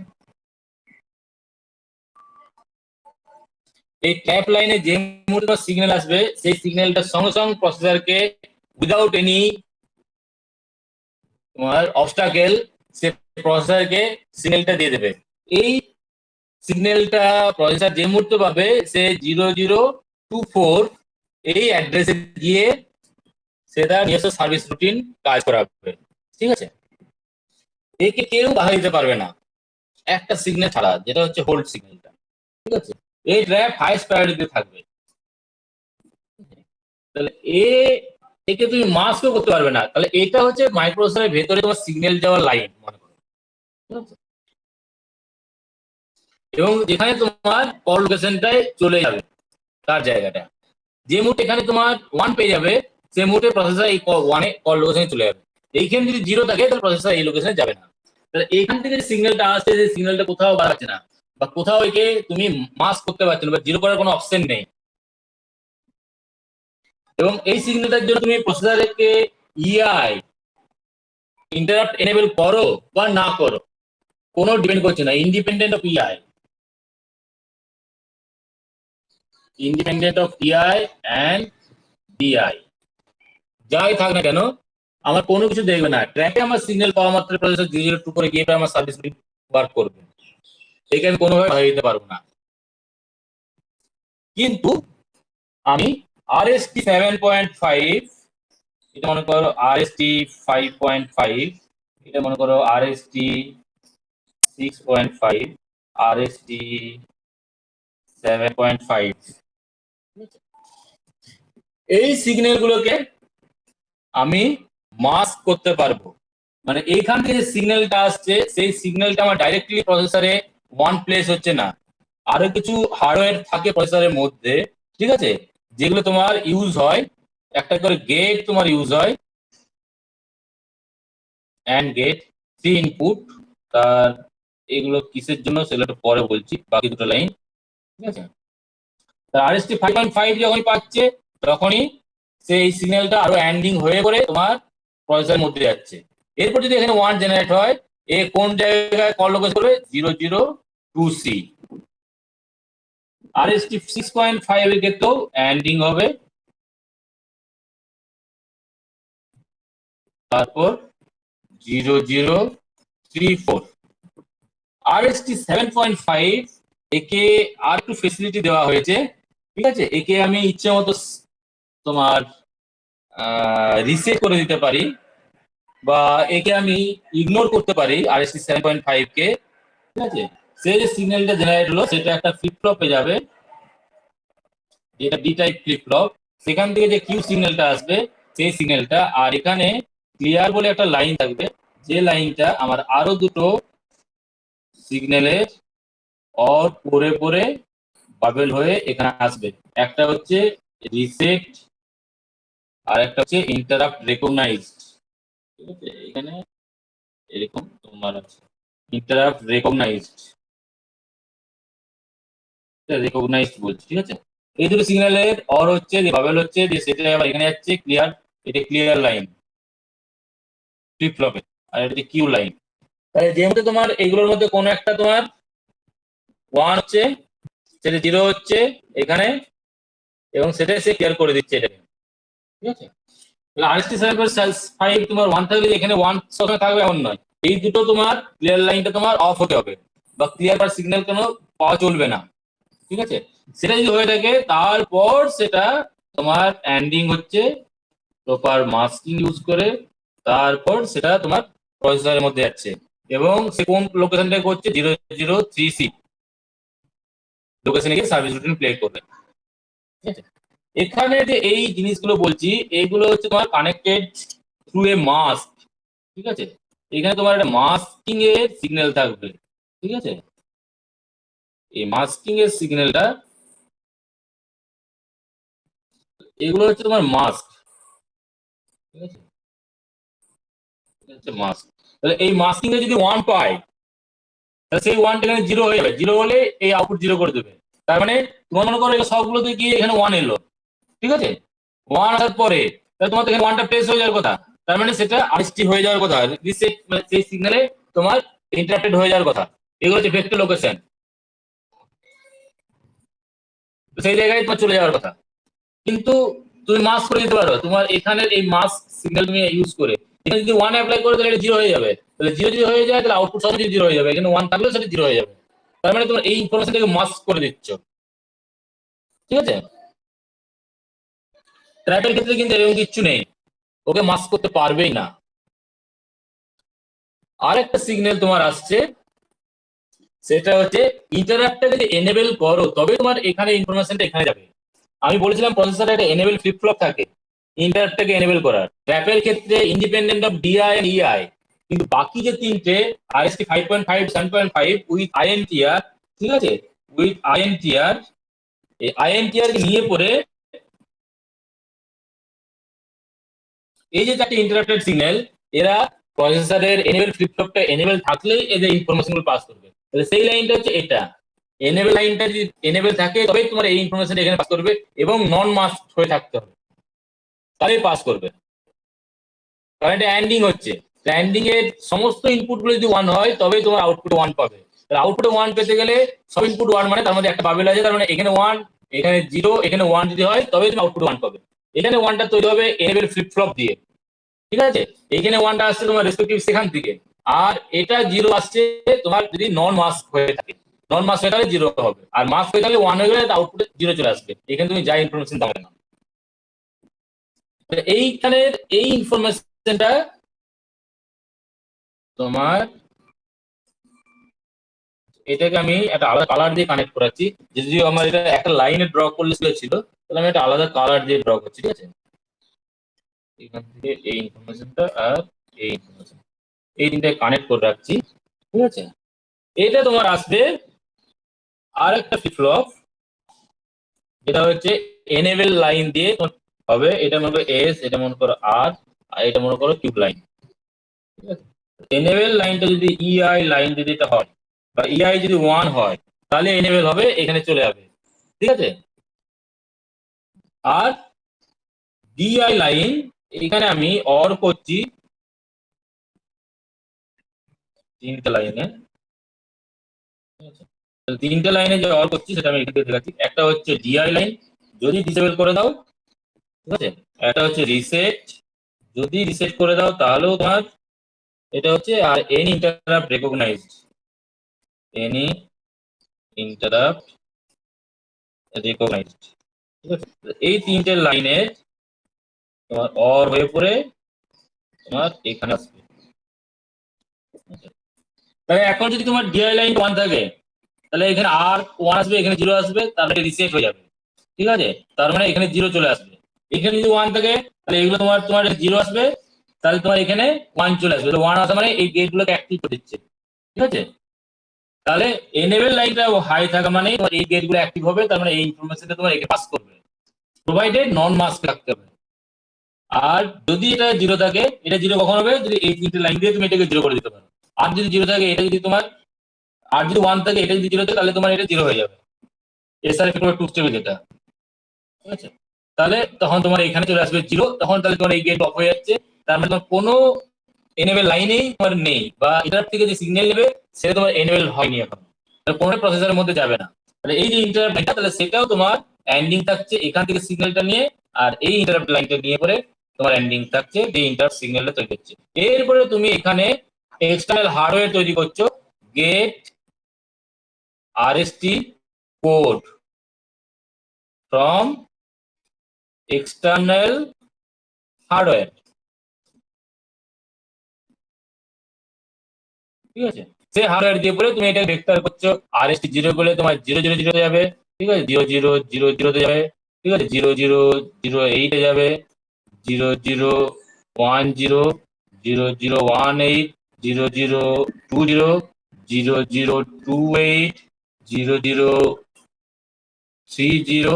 এই ট্র্যাপ লাইনে যে মুহূর্তে সিগন্যাল আসবে সেই সিগন্যালটা সঙ্গে সঙ্গে প্রসেসরকে উইদাউট এনি তোমার অবস্টাকেল সে প্রসেসরকে সিগন্যালটা দিয়ে দেবে। এই সিগন্যালটা প্রসেসর যে মুহূর্তে পাবে সে 0024 এই অ্যাড্রেসে গিয়ে সেটা নিজস্ব সার্ভিস রুটিন কাজ করাবে। ঠিক আছে? একে কেউ বাধা দিতে পারবে না একটা সিগন্যাল ছাড়া, যেটা হচ্ছে হোল্ড সিগন্যালটা। ঠিক আছে? এই ট্র্যাপ হাইস্ট প্রায়োরিটিতে থাকবে। তাহলে একে তুমি মাস্কও করতে পারবে না। তাহলে এটা হচ্ছে মাইক্রোপ্রসেসরের ভেতরে তোমার সিগন্যাল যাওয়ার লাইন মনে করো। ঠিক আছে? এবং যেখানে তোমার কল লোকেশনটায় চলে যাবে তার জায়গাটা, যে মুহূর্তে এখানে তোমার 1 পেয়ে যাবে সেই মুহূর্তে প্রসেসর এই 1 এ কল লোকেশনে চলে যাবে। এইখানে যদি 0 থাকে তাহলে প্রসেসর এই লোকেশনে যাবে না। তাহলে এইখান থেকে যে সিগন্যালটা আসছে সেই সিগন্যালটা কোথাও বাড়াচ্ছে না, বা কোথাও একে তুমি মাস্ক করতে পারছো না, বা 0 করার কোনো অপশন নেই। এবং এই সিগন্যালটার জন্য তুমি প্রসেসরকে ইআই ইন্টারাপ্ট এনেবল করো বা না করো, কোনো ডিপেন্ড করছে না, independent of EI, independent of EI and DI. যাই থাক না কেন আমার কোনো কিছু দেখবে না। ট্র্যাকে আমার সিগন্যাল পাওয়া মাত্র প্রসেসর 002 করে গিয়ে আমার সার্ভিস ওয়ার্ক করবে, একে আমি কোনোভাবে বাধা দিতে পারবো না। কিন্তু আমি RST 7.5, এটা মনে করো RST 5.5, এটা মনে করো RST 6.5, RST 7.5 এই সিগন্যাল গুলোকে আমি মাস্ক করতে পারবো। মানে এইখান থেকে যে সিগন্যালটা আসছে সেই সিগন্যালটা আমার ডাইরেক্টলি প্রসেসরে ওয়ান প্লেস হচ্ছে না, আরো কিছু হার্ডওয়্যার থাকে প্রসেসরের মধ্যে, ঠিক আছে, যেগুলো তোমার ইউজ হয়, একটা করে গেট তোমার ইউজ হয়, অ্যান্ড গেট, থ্রি ইনপুট। তার এগুলো কিসের জন্য সেগুলো একটু পরে বলছি, বাকি দুটো লাইন, ঠিক আছে। RST 5.5 যখনই পাচ্ছে তখনই সেই সিগন্যালটা আরো অ্যান্ডিং হয়ে করে তোমার প্রসেসরের মধ্যে যাচ্ছে। এরপর যদি এখানে ওয়ান জেনারেট হয়, এ কোন জায়গায় কল লোকেশ করবে, 002C। RST 6.5 এর ক্ষেত্রেও অ্যান্ডিং হবে, তারপর 0034। RST 7.5 একে আর একটু ফেসিলিটি দেওয়া হয়েছে, ঠিক আছে। একে আমি ইচ্ছে মতো তোমার রিসেট করে দিতে পারি, বা একে আমি ইগনোর করতে পারি RST 7.5 কে, ঠিক আছে। সে যে সিগন্যালটা জেনারেট হলো সেটা একটা ফ্লিপ ফ্লপে যাবে, যেটা ডি টাইপ ফ্লিপ ফ্লপ। সেখান থেকে যে কিউ সিগন্যালটা আসবে সেই সিগন্যালটা, আর এখানে ক্লিয়ার বলে একটা লাইন থাকবে, যে লাইনটা আমার আরো দুটো সিগন্যালের অর পরে পরে বাবেল হয়ে এখানে আসবে। একটা হচ্ছে রিসেট আর একটা হচ্ছে ইন্টারাপ্ট রেকগনাইজড, ঠিক আছে। এখানে এরকম তোমার আছে ইন্টারাপ্ট রেকগনাইজড বলছি, ঠিক আছে। এই দুটো সিগন্যালের অর হচ্ছে যে বাবেল হচ্ছে যে সেটা আবার এখানে যাচ্ছে ক্লিয়ার, এটা ক্লিয়ার লাইন ফ্লিপ ফ্লপে, আর এটা কিউ লাইন। তাহলে যেহেতু তোমার এইগুলোর মধ্যে কোনো একটা তোমার ওয়ান হচ্ছে, সেটা জিরো হচ্ছে এখানে, এবং সেটা সে ক্লিয়ার করে দিচ্ছে এটাকে, ঠিক আছে। RST 7.5 তোমার ওয়ান থাকলে এখানে ওয়ান সবসময় থাকবে এমন নয়, এই দুটো তোমার ক্লিয়ার লাইনটা তোমার অফ হতে হবে, বা ক্লিয়ার বার সিগন্যাল কোনো পাওয়া চলবে না, ঠিক আছে। সেটা যদি হয়ে থাকে তারপর সেটা তোমার এন্ডিং হচ্ছে প্রপার মাস্কিং ইউজ করে, তারপর সেটা তোমার প্রসেসরের মধ্যে যাচ্ছে, এবং সে কোন লোকেশনটা করছে, 003C লোকেশনে গিয়ে সার্ভিস রুটিন প্লে করবে, ঠিক আছে। এখানে যে এই জিনিসগুলো বলছি এইগুলো হচ্ছে তোমার কানেক্টেড থ্রু এ মাস্ক, ঠিক আছে। এখানে তোমার একটা মাস্কিং এর সিগন্যাল থাকবে, ঠিক আছে। এই মাস্কিং এর সিগন্যালটা, এগুলো হচ্ছে তোমার মাস্ক, ঠিক আছে, হচ্ছে মাস্ক। তাহলে এই মাস্কিং এ যদি ওয়ান পায়, তাহলে সেই ওয়ানটা এখানে জিরো হয়ে যাবে, জিরো হলে এই আউটপুট জিরো করে দেবে। তার মানে তোমার মনে করো সবগুলোতে গিয়ে এখানে ওয়ান এলো, ঠিক আছে। ওয়ান আসার পরে তাহলে তোমার এখানে ওয়ানটা প্লেস হয়ে যাওয়ার কথা, তার মানে সেটা আরএসটি হয়ে যাওয়ার কথা, রিসেট মানে সেই সিগন্যালে তোমার ইন্টারাপ্টেড হয়ে যাওয়ার কথা। এগুলো হচ্ছে ভেক্টর লোকেশন, সেই জায়গায় তোমার চলে যাওয়ার কথা। কিন্তু তুমি মাস্ক করে দিতে পারো, তোমার এখানে এই মাস্ক সিগন্যাল তুমি ইউজ করে এখানে যদি ওয়ান অ্যাপ্লাই করে তাহলে এটা জিরো হয়ে যাবে, তাহলে জিরো যদি হয়ে যায় তাহলে আউটপুট সব জিরো হয়ে যাবে, এখানে ওয়ান থাকলেও সেটা জিরো হয়ে যাবে। তার মানে তোমার এই ইনফরমেশনটাকে মাস্ক করে দিচ্ছ, ঠিক আছে। ট্র্যাপের ক্ষেত্রে কিন্তু এরকম কিচ্ছু নেই, ওকে মাস্ক করতে পারবেই না। আর একটা সিগন্যাল তোমার আসছে, সেটা হচ্ছে ইন্টারাপ্টটা যদি এনেবল করো তবে তোমার এখানে ইনফরমেশনটা এখানে যাবে। আমি বলেছিলাম প্রসেসরে একটা এনেবল ফ্লিপ ফ্লপ থাকে ইন্টারাপ্টটাকে এনেবল করার, ট্র্যাপের ক্ষেত্রে ইন্ডিপেন্ডেন্ট অফ ডিআই এন্ড ইআই, কিন্তু বাকি যে তিনটে RST 5.5 7.5 উইথ আইএনটিআর, ঠিক আছে, উইথ আইএনটিআর, এই আইএনটিআর নিয়ে পরে এই যে চারটি ইন্টারাপ্টেড সিগন্যাল, এরা প্রসেসরের এনেবল ফ্লিপ ফ্লপটা এনেবল থাকলেই এদের ইনফরমেশন গুলো পাস করবে। তাহলে সেই লাইনটা হচ্ছে এটা, এনেবল লাইনটা যদি এনেবল থাকে তবেই তোমার এই ইনফরমেশন এখানে পাস করবে, এবং নন মাস্ক হয়ে থাকতে হবে তাহলেই পাস করবে, কারণ এটা এন্ডিং হচ্ছে। এন্ডিং এর সমস্ত ইনপুট গুলো যদি ওয়ান হয় তবেই তোমার আউটপুট ওয়ান পাবে। তাহলে আউটপুটে ওয়ান পেতে গেলে সব ইনপুট ওয়ান, মানে তার মধ্যে একটা বাবেল আছে, তার মানে এখানে ওয়ান, এখানে জিরো, এখানে ওয়ান যদি হয় তবে তুমি আউটপুট ওয়ান পাবে। এখানে ওয়ানটা তৈরি হবে এনেবল ফ্লিপ ফ্লপ দিয়ে, ঠিক আছে। এখানে ওয়ানটা আসছে তোমার রেসপেক্টিভ সেখান থেকে, আর এটা জিরো আসছে তোমার যদি নন মাস্ক হয়ে থাকে, নন মাস্ক হয়ে থাকলে জিরো হবে, আর মাস্ক হয়ে থাকলে ওয়ান হয়ে গেলে আউটপুটে জিরো চলে আসবে। এখানে তুমি যা ইনফরমেশন দাও না, এইখানের এই ইনফরমেশনটা তোমার এটাকে আমি একটা আলাদা কালার দিয়ে কানেক্ট করাচ্ছি। যদিও আমার এটা একটা লাইনে ড্র করলে ছিল, তাহলে আমি একটা আলাদা কালার দিয়ে ড্র করছি, ঠিক আছে? এখান থেকে এই ইনফরমেশনটা আর এই ইনফরমেশন, এই তিনটে কানেক্ট করে রাখছি, ঠিক আছে? এটা তোমার আসবে আর একটা ফ্লিপ ফ্লপ, যেটা হচ্ছে এনেবল লাইন দিয়ে হবে। এটা মনে করো এস, এটা মনে করো আর এটা মনে করো কিউব লাইন, ঠিক আছে? এনেবল লাইনটা যদি ইআই লাইন যদি এটা হয়, বা ইআই যদি 1 হয়, তাহলে এনেবল হবে, এখানে চলে যাবে, ঠিক আছে? আর ডিআই লাইন, এখানে আমি অর করছি তিনটা লাইনে, ঠিক আছে? তো তিনটা লাইনে যে অর করছি সেটা আমি এখান থেকে দেখাচ্ছি। একটা হচ্ছে ডিআই লাইন, যদি ডিসেবল করে দাও, ঠিক আছে? একটা হচ্ছে রিসেট, যদি রিসেট করে দাও তাহলেও তোমার এটা হচ্ছে। আর any interrupt recognised, any interrupt recognised, ঠিক আছে? এই তিনটে লাইনে তোমার অর হয়ে পড়ে তোমার এখানে আসবে। তাহলে এখন যদি তোমার ডিআই লাইন 1 থাকে, তাহলে এখানে আর 1 আসবে, এখানে 0 আসবে, তারপরে রিসেট হয়ে যাবে, ঠিক আছে? তার মানে এখানে 0 চলে আসবে। এখানে যদি 1 থাকে, তাহলে এগুলো তোমার তোমার 0 আসবে, তাহলে তোমার এখানে 1 চলে আসবে। 1 আসা মানে এই গেটগুলোকে অ্যাক্টিভ করে দিচ্ছে, ঠিক আছে? তাহলে এনেবল লাইনটা হাই থাকা মানে তোমার এই গেটগুলো অ্যাক্টিভ হবে, তার মানে এই ইনফরমেশনটা তোমার এখানে পাস করবে, প্রোভাইডেড নন মাস্ক রাখতে হবে। আর যদি এটা 0 থাকে, এটা 0 কখন হবে? যদি এই তিনটে লাইন দিয়ে তুমি এটাকে 0 করে দিতে পারো। আর যদি 0 থাকে, এটা যদি তোমার, আর যদি 1 থাকে, এটা যদি 0 থাকে, তাহলে তোমার এটা 0 হয়ে যাবে। এসআর এর টু স্টেপে যেটা, ঠিক আছে? তাহলে তখন তোমার এখানে চলে আসবে 0, তখন তাহলে তোমার এই গেট অফ হয়ে যাচ্ছে। তার মানে তোমার কোনো এনেবল লাইনেই তোমার নেই, বা এটার থেকে যে সিগন্যাল নেবে সেটা তোমার এনেবল হয়নি এখন, কোনো প্রসেসরের মধ্যে যাবে না। তাহলে এই যে ইন্টারাপ্ট লাইনটা, তাহলে সেটাও তোমার এন্ডিং থাকছে এখান থেকে সিগন্যালটা নিয়ে, আর এই ইন্টারাপ্ট লাইনটা নিয়ে পরে তোমার এন্ডিং থাকছে যে ইন্টারাপ্ট সিগন্যালটা তৈরি হচ্ছে। এরপরে তুমি এখানে এক্সটার্নাল হার্ডওয়্যার তৈরি করছো, get RST code from external hardware, ঠিক আছে? সেই হার্ডওয়্যার দিয়ে পরে তুমি এটা ভেক্টর করছো। আরএসটি 0 করলে তোমার 0 0 0 যাবে, ঠিক আছে? 0 0 0 0 যাবে, ঠিক আছে? 0 0 0 8 যাবে, 0 0 1 0, 0 0 1 8, 0 0 2 0, 0 0 2 8, 0 0 3 0,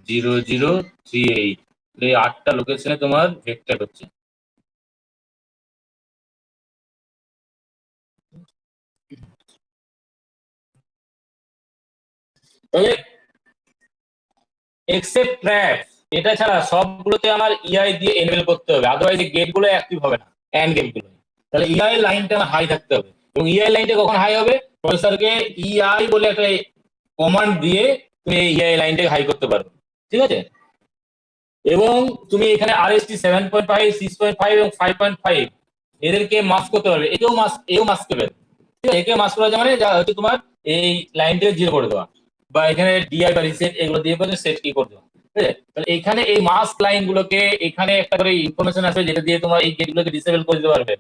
0 0 3 8। এই 8টা লোকেশনে তোমার ভেক্টর হচ্ছে। তাহলে এক্সেপ্ট ট্র্যাপ, এটা ছাড়া সবগুলোতে আমার ইআই দিয়ে এনেবল করতে হবে, আদারওয়াইজ এই গেটগুলো অ্যাক্টিভ হবে না, এন্ড গেটগুলো। তাহলে ইআই লাইনটা আমার হাই থাকতে হবে, এবং ইআই লাইনটা কখন হাই হবে? প্রসেসরকে ইআই বলে একটা কমান্ড দিয়ে তুমি ইআই লাইনটাকে হাই করতে পারো, ঠিক আছে? এবং তুমি এখানে আরএসটি 7.5, 6.5 এবং 5.5 এদেরকে মাস্ক করতে পারবে। এও মাস্ক করবে, ঠিক আছে? একে মাস্ক করা যায় মানে যা হচ্ছে তোমার এই লাইনটাকে 0 করে দেওয়া, বা এখানে ডিআই বা রিসেট এগুলো দিয়ে সেট কি করে দেওয়া, ঠিক আছে? তাহলে এখানে এই মাস্ক লাইন গুলোকে এখানে একটা করে ইনফরমেশন আসবে, যেটা দিয়ে তোমার এই গেটগুলোকে ডিসেবল করে দিতে পারবে।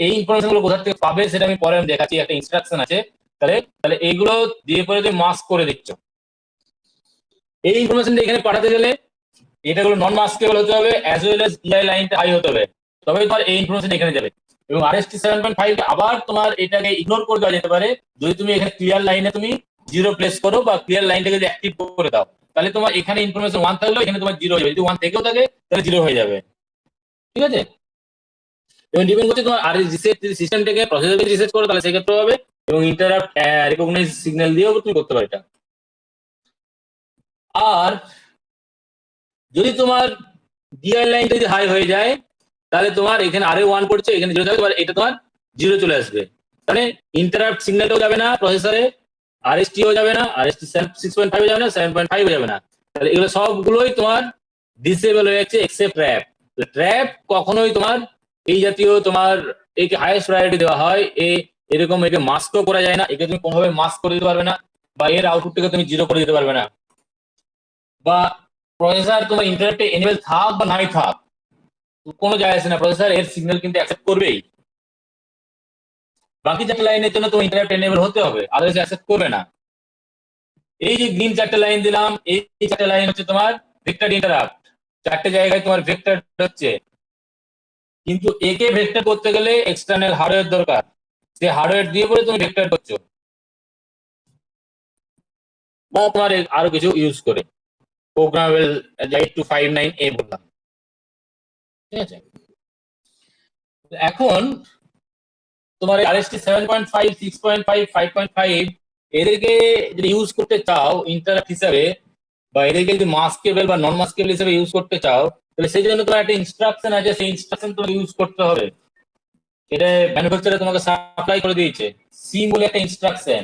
এই ইনফরমেশন গুলো কোথা থেকে পাবে সেটা আমি পরে দেখাচ্ছি, একটা ইনস্ট্রাকশন আছে। তাহলে তাহলে এইগুলো দিয়ে পরে তুমি মাস্ক করে দিচ্ছ। এই ইনফরমেশনটা এখানে পাঠাতে গেলে এটা গুলো নন মাস্কেবল হতে হবে, অ্যাজ ওয়েল এজ ইআই লাইনটা হাই হতে হবে, তবে তোমার এই ইনফরমেশন এখানে যাবে। এবং আরএসটি 7.5 আবার তোমার এটাকে ইগনোর করে দেওয়া যেতে পারে, যদি তুমি এখানে ক্লিয়ার লাইনে তুমি 0 প্লেস করো, বা ক্লিয়ার লাইনটাকে যদি অ্যাক্টিভ করে দাও, তাহলে তোমার এখানে ইনফরমেশন 1 থাকলেও এখানে তোমার 0 হয়ে যাবে। যদি 1 থেকেও থাকে তাহলে 0 হয়ে যাবে, ঠিক আছে? এবং ডিপেন্ড করছে তোমার আর রিসেট সিস্টেমটাকে প্রসেসরকে রিসেট করো, তাহলে সেক্ষেত্রে হবে। এবং ইন্টারাপ্ট রিকগনাইজ সিগন্যাল দিয়েও তুমি করতে পারো এটা। আর যদি তোমার ডিআই লাইনটা যদি হাই হয়ে যায়, তাহলে তোমার এখানে আরে 1 পড়ছে, এখানে 0 থাকবে, এটা তোমার 0 চলে আসবে। তাহলে ইন্টারাপ্ট সিগন্যালটাও যাবে না প্রসেসরে, আরএসটিও যাবে না, আরএসটি 6.5 যাবে না, 7.5 যাবে না। তাহলে এগুলো সবগুলোই তোমার ডিসেবল হয়ে যাচ্ছে এক্সেপ্ট ট্র্যাপ। তো ট্র্যাপ কখনোই তোমার এই জাতীয় তোমার একে হাইয়েস্ট প্রায়োরিটি দেওয়া হয়, এরকম একে মাস্কও করা যায় না, একে তুমি কোনোভাবে মাস্ক করে দিতে পারবে না, বা এর আউটপুটটাকে তুমি 0 করে দিতে পারবে না, বা প্রসেসর তোমার ইন্টারাপ্টে এনেবল থাক বা নাই থাক কোনো যায় আসে না, প্রসেসর এর সিগন্যাল কিন্তু অ্যাকসেপ্ট করবেই। বাকি 4 লাইনের জন্য তোমার ইন্টারাপ্ট এনেবল হতে হবে, আদারওয়াইজ অ্যাকসেপ্ট করবে না। এই যে গ্রিন 4টে লাইন দিলাম, এই 4টে লাইন হচ্ছে তোমার ভেক্টর ইন্টারাপ্ট। 4টে জায়গায় তোমার ভেক্টর হচ্ছে, কিন্তু একে ভেক্টর করতে গেলে এক্সটার্নাল হার্ডওয়্যার দরকার। সে হার্ডওয়্যার দিয়ে পরে তুমি ভেক্টর করছো, বা তোমার আরো কিছু ইউজ করে প্রোগ্রামেবল 8259A বললাম, ঠিক আছে। এখন তোমার RST 7.5, 6.5, 5.5 এদেরকে যদি ইউজ করতে চাও ইন্টারাপ্ট হিসাবে, বা এদেরকে যদি মাস্কেবল বা নন মাস্কেবল হিসাবে ইউজ করতে চাও, তাহলে সেই জন্য তোমার একটা ইনস্ট্রাকশন আছে, সেই ইনস্ট্রাকশন তোমাকে ইউজ করতে হবে। এটা ম্যানুফ্যাকচারার তোমাকে সাপ্লাই করে দিয়েছে, সিম বলে একটা ইনস্ট্রাকশন,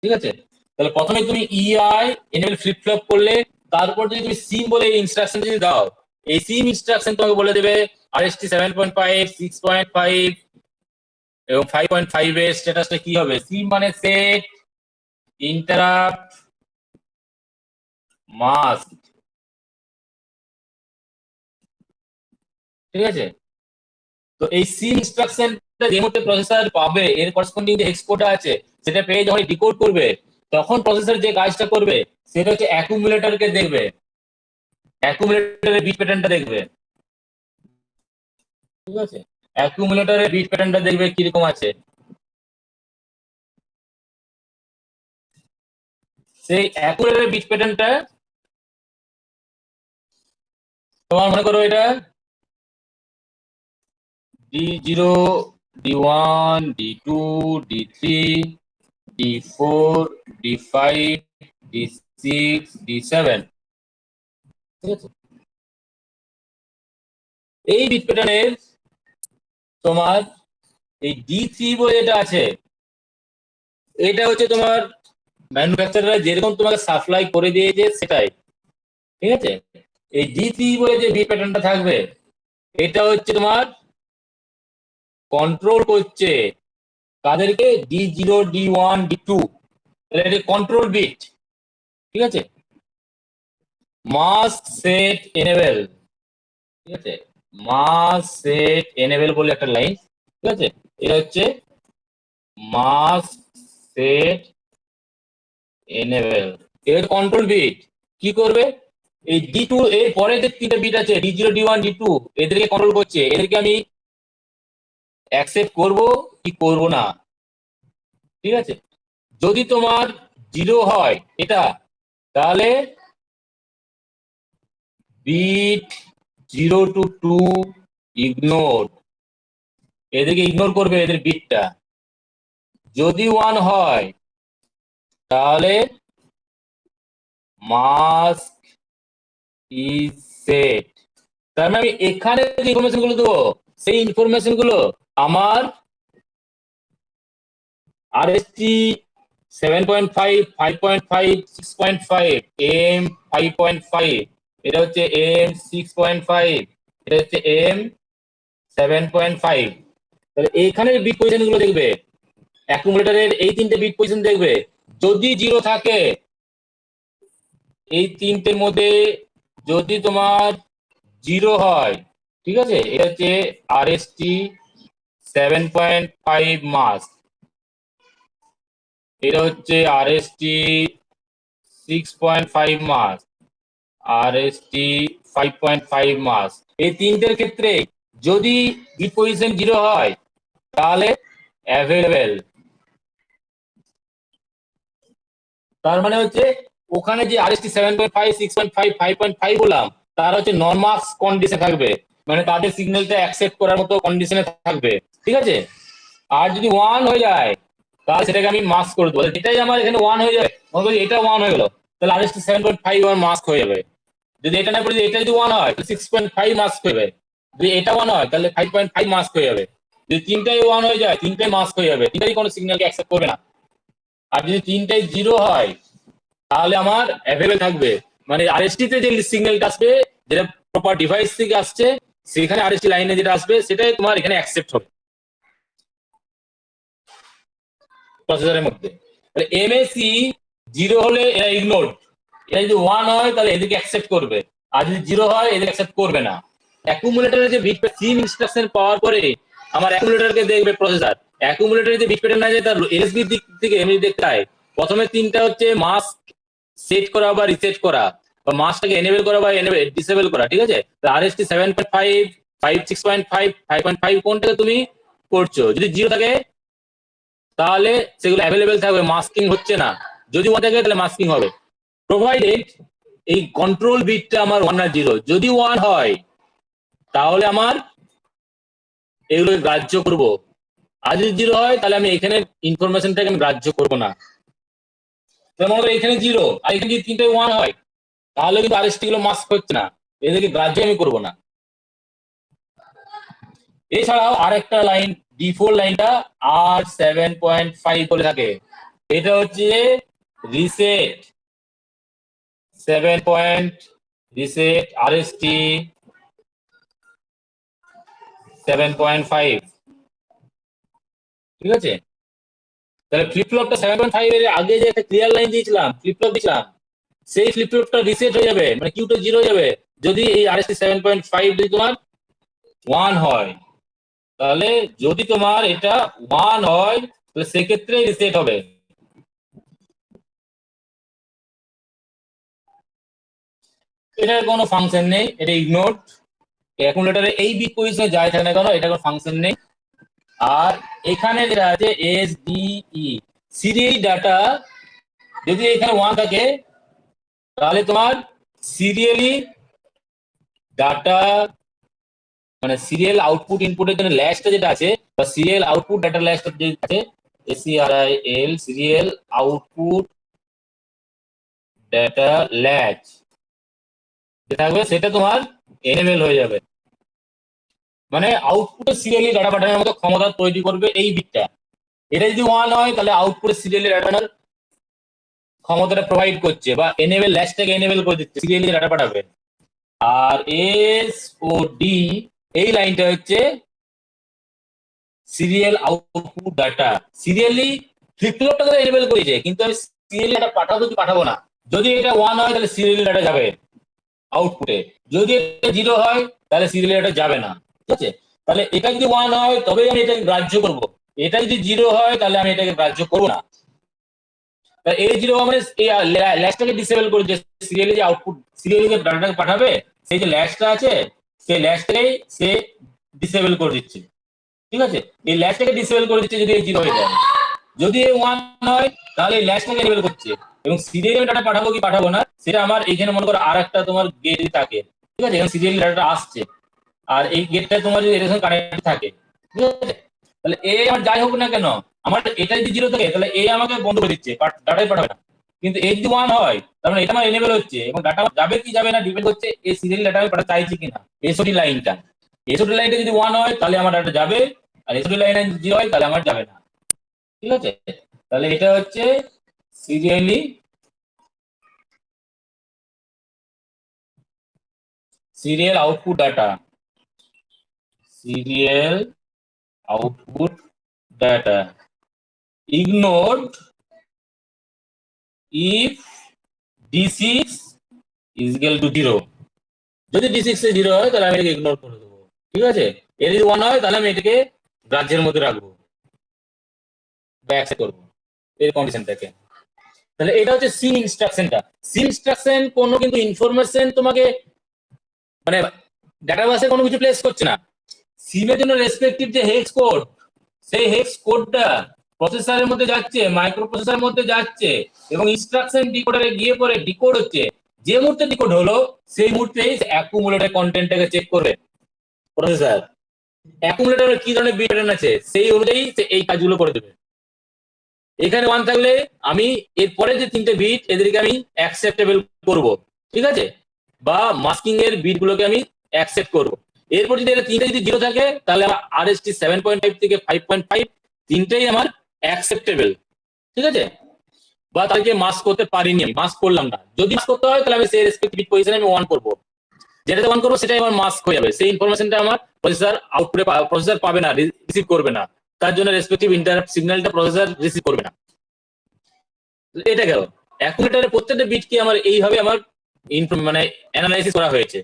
ঠিক আছে। তাহলে প্রথমে তুমি EI এনেবল ফ্লিপ ফ্লপ করলে, তারপর যদি তুমি সিম বলে ইনস্ট্রাকশন যদি দাও, এই সিম ইনস্ট্রাকশন তোমাকে বলে দেবে RST 7.5, 6.5 এবং 5.5 এর স্ট্যাটাসটা কি হবে। সিম মানে সেট ইন্টারাপ্ট মাস্ক, ঠিক আছে। তো এই সিম ইনস্ট্রাকশনটা যে মুহূর্তে প্রসেসর পাবে, এর করসপন্ডিং যে হেক্স কোডটা আছে সেটা পেয়ে যখন ডিকোড করবে, তখন প্রসেসর যে কাজটা করবে সেটা হচ্ছে অ্যাকুমুলেটরকে দেখবে, অ্যাকুমুলেটরের বিট প্যাটার্নটা দেখবে, ঠিক আছে। অ্যাকুমুলেটরের বিট প্যাটার্নটা দেখবে কিরকম আছে। সেই অ্যাকুমুলেটরের বিট প্যাটার্নটা তোমার মনে করো এটা D0, D1, D2, D3, D4, D5, D6, D7, ঠিক আছে। এই বিট প্যাটার্নের তোমার এই D3 বলে যেটা আছে, এটা হচ্ছে তোমার ম্যানুফ্যাকচারার যেরকম তোমাকে সাপ্লাই করে দিয়েছে সেটাই, ঠিক আছে। এই D3 বলে যে বিট প্যাটার্নটা থাকবে, এটা হচ্ছে তোমার কন্ট্রোল করছে কাদেরকে, D0, D1, D2, তাহলে এটা কন্ট্রোল বিট, ঠিক আছে। মাস্ক সেট এনেবল, ঠিক আছে, মাস্ক সেট এনেবল বলে একটা লাইন, ঠিক আছে। এটা হচ্ছে মাস্ক সেট এনেবল, এর কন্ট্রোল বিট কি করবে, এই D2 এর পরে যে 3টে বিট আছে D0, D1, D2, এদেরকে কন্ট্রোল করছে, এদেরকে আমি অ্যাকসেপ্ট করব কি করব না, ঠিক আছে। যদি তোমার 0 হয় এটা, তাহলে বিট 0 to 2 ইগনোর, এদেরকে ইগনোর করবে এদের বিটটা। যদি 1 হয় তাহলে মাস্ক ইজ সেট। তার মানে আমি এখানে যে ইনফরমেশন গুলো দেবো, সেই ইনফরমেশন গুলো আমার RST 7.5, 5.5, 6.5, M 5.5, এটা হচ্ছে M 6.5, এটা হচ্ছে M 7.5। তাহলে এইখানের বিট পজিশন গুলো দেখবে, অ্যাকুমুলেটরের এই 3টে বিট পজিশন দেখবে। যদি 0 থাকে, এই 3টের মধ্যে যদি তোমার 0 হয়, ঠিক আছে, এটা হচ্ছে RST 7.5 মাস্ক, এটা হচ্ছে RST 6.5 মাস্ক, RST 5.5 মাস্ক। এই 3টের ক্ষেত্রে যদি বিট পজিশন 0 হয় তাহলে অ্যাভেলেবেল। তার মানে হচ্ছে ওখানে যে RST 7.5, 6.5, 5.5 বললাম, তার হচ্ছে নন মাস্ক কন্ডিশনে থাকবে, মানে তাদের সিগন্যালটা অ্যাকসেপ্ট করার মতো কন্ডিশনে থাকবে, ঠিক আছে। আর যদি 1 হয়ে যায় তাহলে সেটাকে আমি মাস্ক করে দেবো। এটাই আমার এখানে 1 হয়ে যাবে, মনে করি এটা 1 হয়ে গেল, তাহলে RST 7.5 আমার মাস্ক হয়ে যাবে। যদি এটা না পড়ে, এটা যদি 1 হয় তাহলে 6.5 মাস্ক হয়ে যাবে। যদি এটা 1 হয় তাহলে 5.5 মাস্ক হয়ে যাবে। যদি 3টাই 1 হয়ে যায়, 3টাই মাস্ক হয়ে যাবে, 3টাই কোনো সিগন্যালকে অ্যাকসেপ্ট করবে না। আর যদি 3টাই 0 হয় তাহলে আমার অ্যাভেলেবল থাকবে, মানে RST তে যে সিগন্যালটা আসবে, যেটা প্রপার ডিভাইস থেকে আসছে, সেখানে RST লাইনে যেটা আসবে সেটাই তোমার এখানে অ্যাকসেপ্ট হবে প্রসেসরের মধ্যে। তাহলে MAC 0 হলে এরা ইগনোর, এটা যদি 1 হয় তাহলে এদেরকে অ্যাকসেপ্ট করবে, আর যদি 0 হয় এদের অ্যাকসেপ্ট করবে না। অ্যাকুমুলেটরের যে বিট সিম ইনস্ট্রাকশন পাওয়ার পরে আমার অ্যাকুমুলেটরকে দেখবে প্রসেসর, অ্যাকুমুলেটরে যে বিট প্যাটার্ন আছে তার এলএসবি দিক থেকে এমনি দেখতে হয় প্রথমে তিনটা হচ্ছে মাস্ক সেট করা বা রিসেট করা বা মাস্কটাকে এনেবল করা বা ডিসেবল করা, ঠিক আছে? আরএসটি 7.5, 5, 6.5, 5.5 কোনটাকে তুমি করছো, যদি জিরো থাকে তাহলে সেগুলো অ্যাভেলেবেল থাকবে, মাস্কিং হচ্ছে না। যদি ওয়ান থাকে তাহলে মাস্কিং হবে, প্রোভাইডেড এই কন্ট্রোল বিটটা আমার 1 আর 0। যদি 1 হয় তাহলে আমার এগুলো গ্রাহ্য করব, আর যদি 0 হয় তাহলে আমি এখানে ইনফরমেশনটাকে আমি গ্রাহ্য করব না। মনে করো এখানে 0 আর এখানে যদি 3টে 1 হয় তাহলে কিন্তু আরএসটি গুলো মাস্ক হচ্ছে না, এদেরকে গ্রাহ্য আমি করব না। এছাড়াও আরেকটা লাইন, ডিফল্ট লাইনটা R7.5 বলে থাকে, এটা হচ্ছে রিসেট 7 পয়েন্ট, রিসেট আরএসটি 7.5, ঠিক আছে? তাহলে ফ্লিপফ্লপটা 7.5 এর আগে যে একটা ক্লিয়ার লাইন দিয়েছিলাম, ফ্লিপফ্লপ দিয়েছিলাম, সেই ফ্লিপফ্লপটা রিসেট হয়ে যাবে, মানে কিউটা 0 হয়ে যাবে যদি এই আরএসটি 7.5 যদি তোমার 1 হয়। তাহলে যদি তোমার এটা 1 হয় তাহলে সেক্ষেত্রে রিসেট হবে। এটার কোনো ফাংশন নেই, এটা ইগনোর। ক্যালকুলেটরে এই বিট পজিশনে যায় থাকে না কেন, এটা কোনো ফাংশন নেই। আর এখানে যেটা আছে এসডিই সিরিয়াল ডাটা, যদি এখানে 1 থাকে তাহলে তোমার সিরিয়ালি ডাটা মানে সিরিয়াল আউটপুট ইনপুটের জন্য ল্যাচটা যেটা আছে বা সিরিয়াল আউটপুট ডাটা ল্যাচটা যেটা আছে এসিআরআইএল সিরিয়াল আউটপুট ডাটা ল্যাচ যেটা থাকবে সেটা তোমার এনেবল হয়ে যাবে, মানে আউটপুটে সিরিয়ালি ডাটা পাঠানোর মতো ক্ষমতা তৈরি করবে এই বিটটা। এটা যদি 1 হয় তাহলে আউটপুটে সিরিয়ালি ডাটা পাঠানোর ক্ষমতাটা প্রোভাইড করছে বা এনেবল ল্যাচটাকে এনেবল করে দিচ্ছে, সিরিয়ালি ডাটা পাঠাবে। আর এস ও ডি এই লাইনটা হচ্ছে সিরিয়াল আউটপুট ডাটা, সিরিয়ালি ফ্লিপফ্লপটাকে এনেবল করেছে কিন্তু আমি সিরিয়ালি ডাটা পাঠাবো কি পাঠাবো না। যদি এটা 1 হয় তাহলে সিরিয়ালি ডাটা যাবে আউটপুটে, যদি এটা 0 হয় তাহলে সিরিয়ালি ডাটা যাবে না, ঠিক আছে? তাহলে এটা যদি 1 হয় তবে আমি এটাকে গ্রাহ্য করব, এটা যদি 0 হয় তাহলে আমি এটাকে গ্রাহ্য করব না। তাহলে এই 0 মানে এই ল্যাচটাকে ডিসেবল করে যে সিরিয়ালি যে আউটপুট সিরিয়ালি যে ডাটাটাকে পাঠাবে সেই যে ল্যাচটা আছে সেই ল্যাচটাকেই সে ডিসেবল করে দিচ্ছে, ঠিক আছে? এই ল্যাচটাকে ডিসেবল করে দিচ্ছে যদি এই 0 হয়ে যায়। যদি এই 1 হয় তাহলে এই ল্যাচটাকে এনেবল করছে এবং সিরিয়ালি ডাটা পাঠাবো কি পাঠাবো না সেটা আমার এখানে মনে করো আর একটা তোমার গেট থাকে, ঠিক আছে? এখানে সিরিয়ালি ডাটা আসছে আর এই গেটটা তোমার যদি এর সঙ্গে কানেক্ট থাকে, ঠিক আছে? তাহলে এ আমার যাই হোক না কেন আমার এটা যদি 0 থাকে তাহলে এ আমাকে বন্ধ করে দিচ্ছে, ডাটাই পাঠাবে না। কিন্তু এ যদি 1 হয় তার মানে এটা আমার এনেবল হচ্ছে এবং ডাটা যাবে কি যাবে না ডিপেন্ড করছে এই সিরিয়াল ডাটা আমি পাঠাতে চাইছি কিনা। এসওডি লাইনটা, এসওডি লাইনটা যদি 1 হয় তাহলে আমার ডাটা যাবে, আর এসওডি লাইন 0 হয় তাহলে আমার যাবে না, ঠিক আছে? তাহলে এটা হচ্ছে serially serial output data, serial output data ignored if d6 is equal to 0। যদি d6 এ 0 হয় তাহলে আমি এটাকে ইগনোর করে দেবো, ঠিক আছে? এর যদি 1 হয় তাহলে আমি এটাকে গ্রাহ্যের মধ্যে রাখবো বা অ্যাকসেপ্ট করবো এই কন্ডিশনটাকে। তাহলে এটা হচ্ছে সিন ইনস্ট্রাকশনটা। সিন ইনস্ট্রাকশন কোনো কিন্তু ইনফরমেশন তোমাকে মানে ডাটাবেসে কোনো কিছু প্লেস করছে না, সিমের জন্য রেসপেক্টিভ যে হেক্স কোড সেই হেক্স কোডটা প্রসেসরের মধ্যে যাচ্ছে, মাইক্রো প্রসেসরের মধ্যে যাচ্ছে এবং ইনস্ট্রাকশন ডিকোডারে গিয়ে পরে ডিকোড হচ্ছে। যে মুহূর্তে ডিকোড হলো সেই মুহূর্তেই অ্যাকুমুলেটর কন্টেন্টটাকে চেক করবে প্রসেসর, অ্যাকুমুলেটরে কি ধরনের বিট প্যাটার্ন আছে সেই অনুযায়ী এই কাজগুলো করে দেবে। এখানে 1 থাকলে আমি এরপরে যে 3টে বিট এদেরকে আমি অ্যাকসেপ্টেবল করব, ঠিক আছে? বা মাস্কিং এর বিট গুলোকে আমি অ্যাকসেপ্ট করব। এরপর যদি এটা 3টে যদি 0 থাকে তাহলে আমার আরএসটি 7.5 থেকে 5.5 তিনটেই আমার অ্যাকসেপ্টেবল, ঠিক আছে? বা তাদেরকে মাস্ক করতে পারিনি, আমি মাস্ক করলাম না। যদি মাস্ক করতে হয় তাহলে আমি সেই রেসপেক্টিভ পজিশনে আমি 1 করব, যেটাতে 1 করবো সেটাই আমার মাস্ক হয়ে যাবে, সেই ইনফরমেশনটা আমার প্রসেসর আউটপুটে প্রসেসর পাবে না, রিসিভ করবে না, তার জন্য রেসপেক্টিভ ইন্টারাপ্ট সিগন্যালটা প্রসেসর রিসিভ করবে না। এটা গেল অ্যাকুমুলেটরের প্রত্যেকটা বিটকে আমার এইভাবে আমার মানে অ্যানালাইসিস করা হয়েছে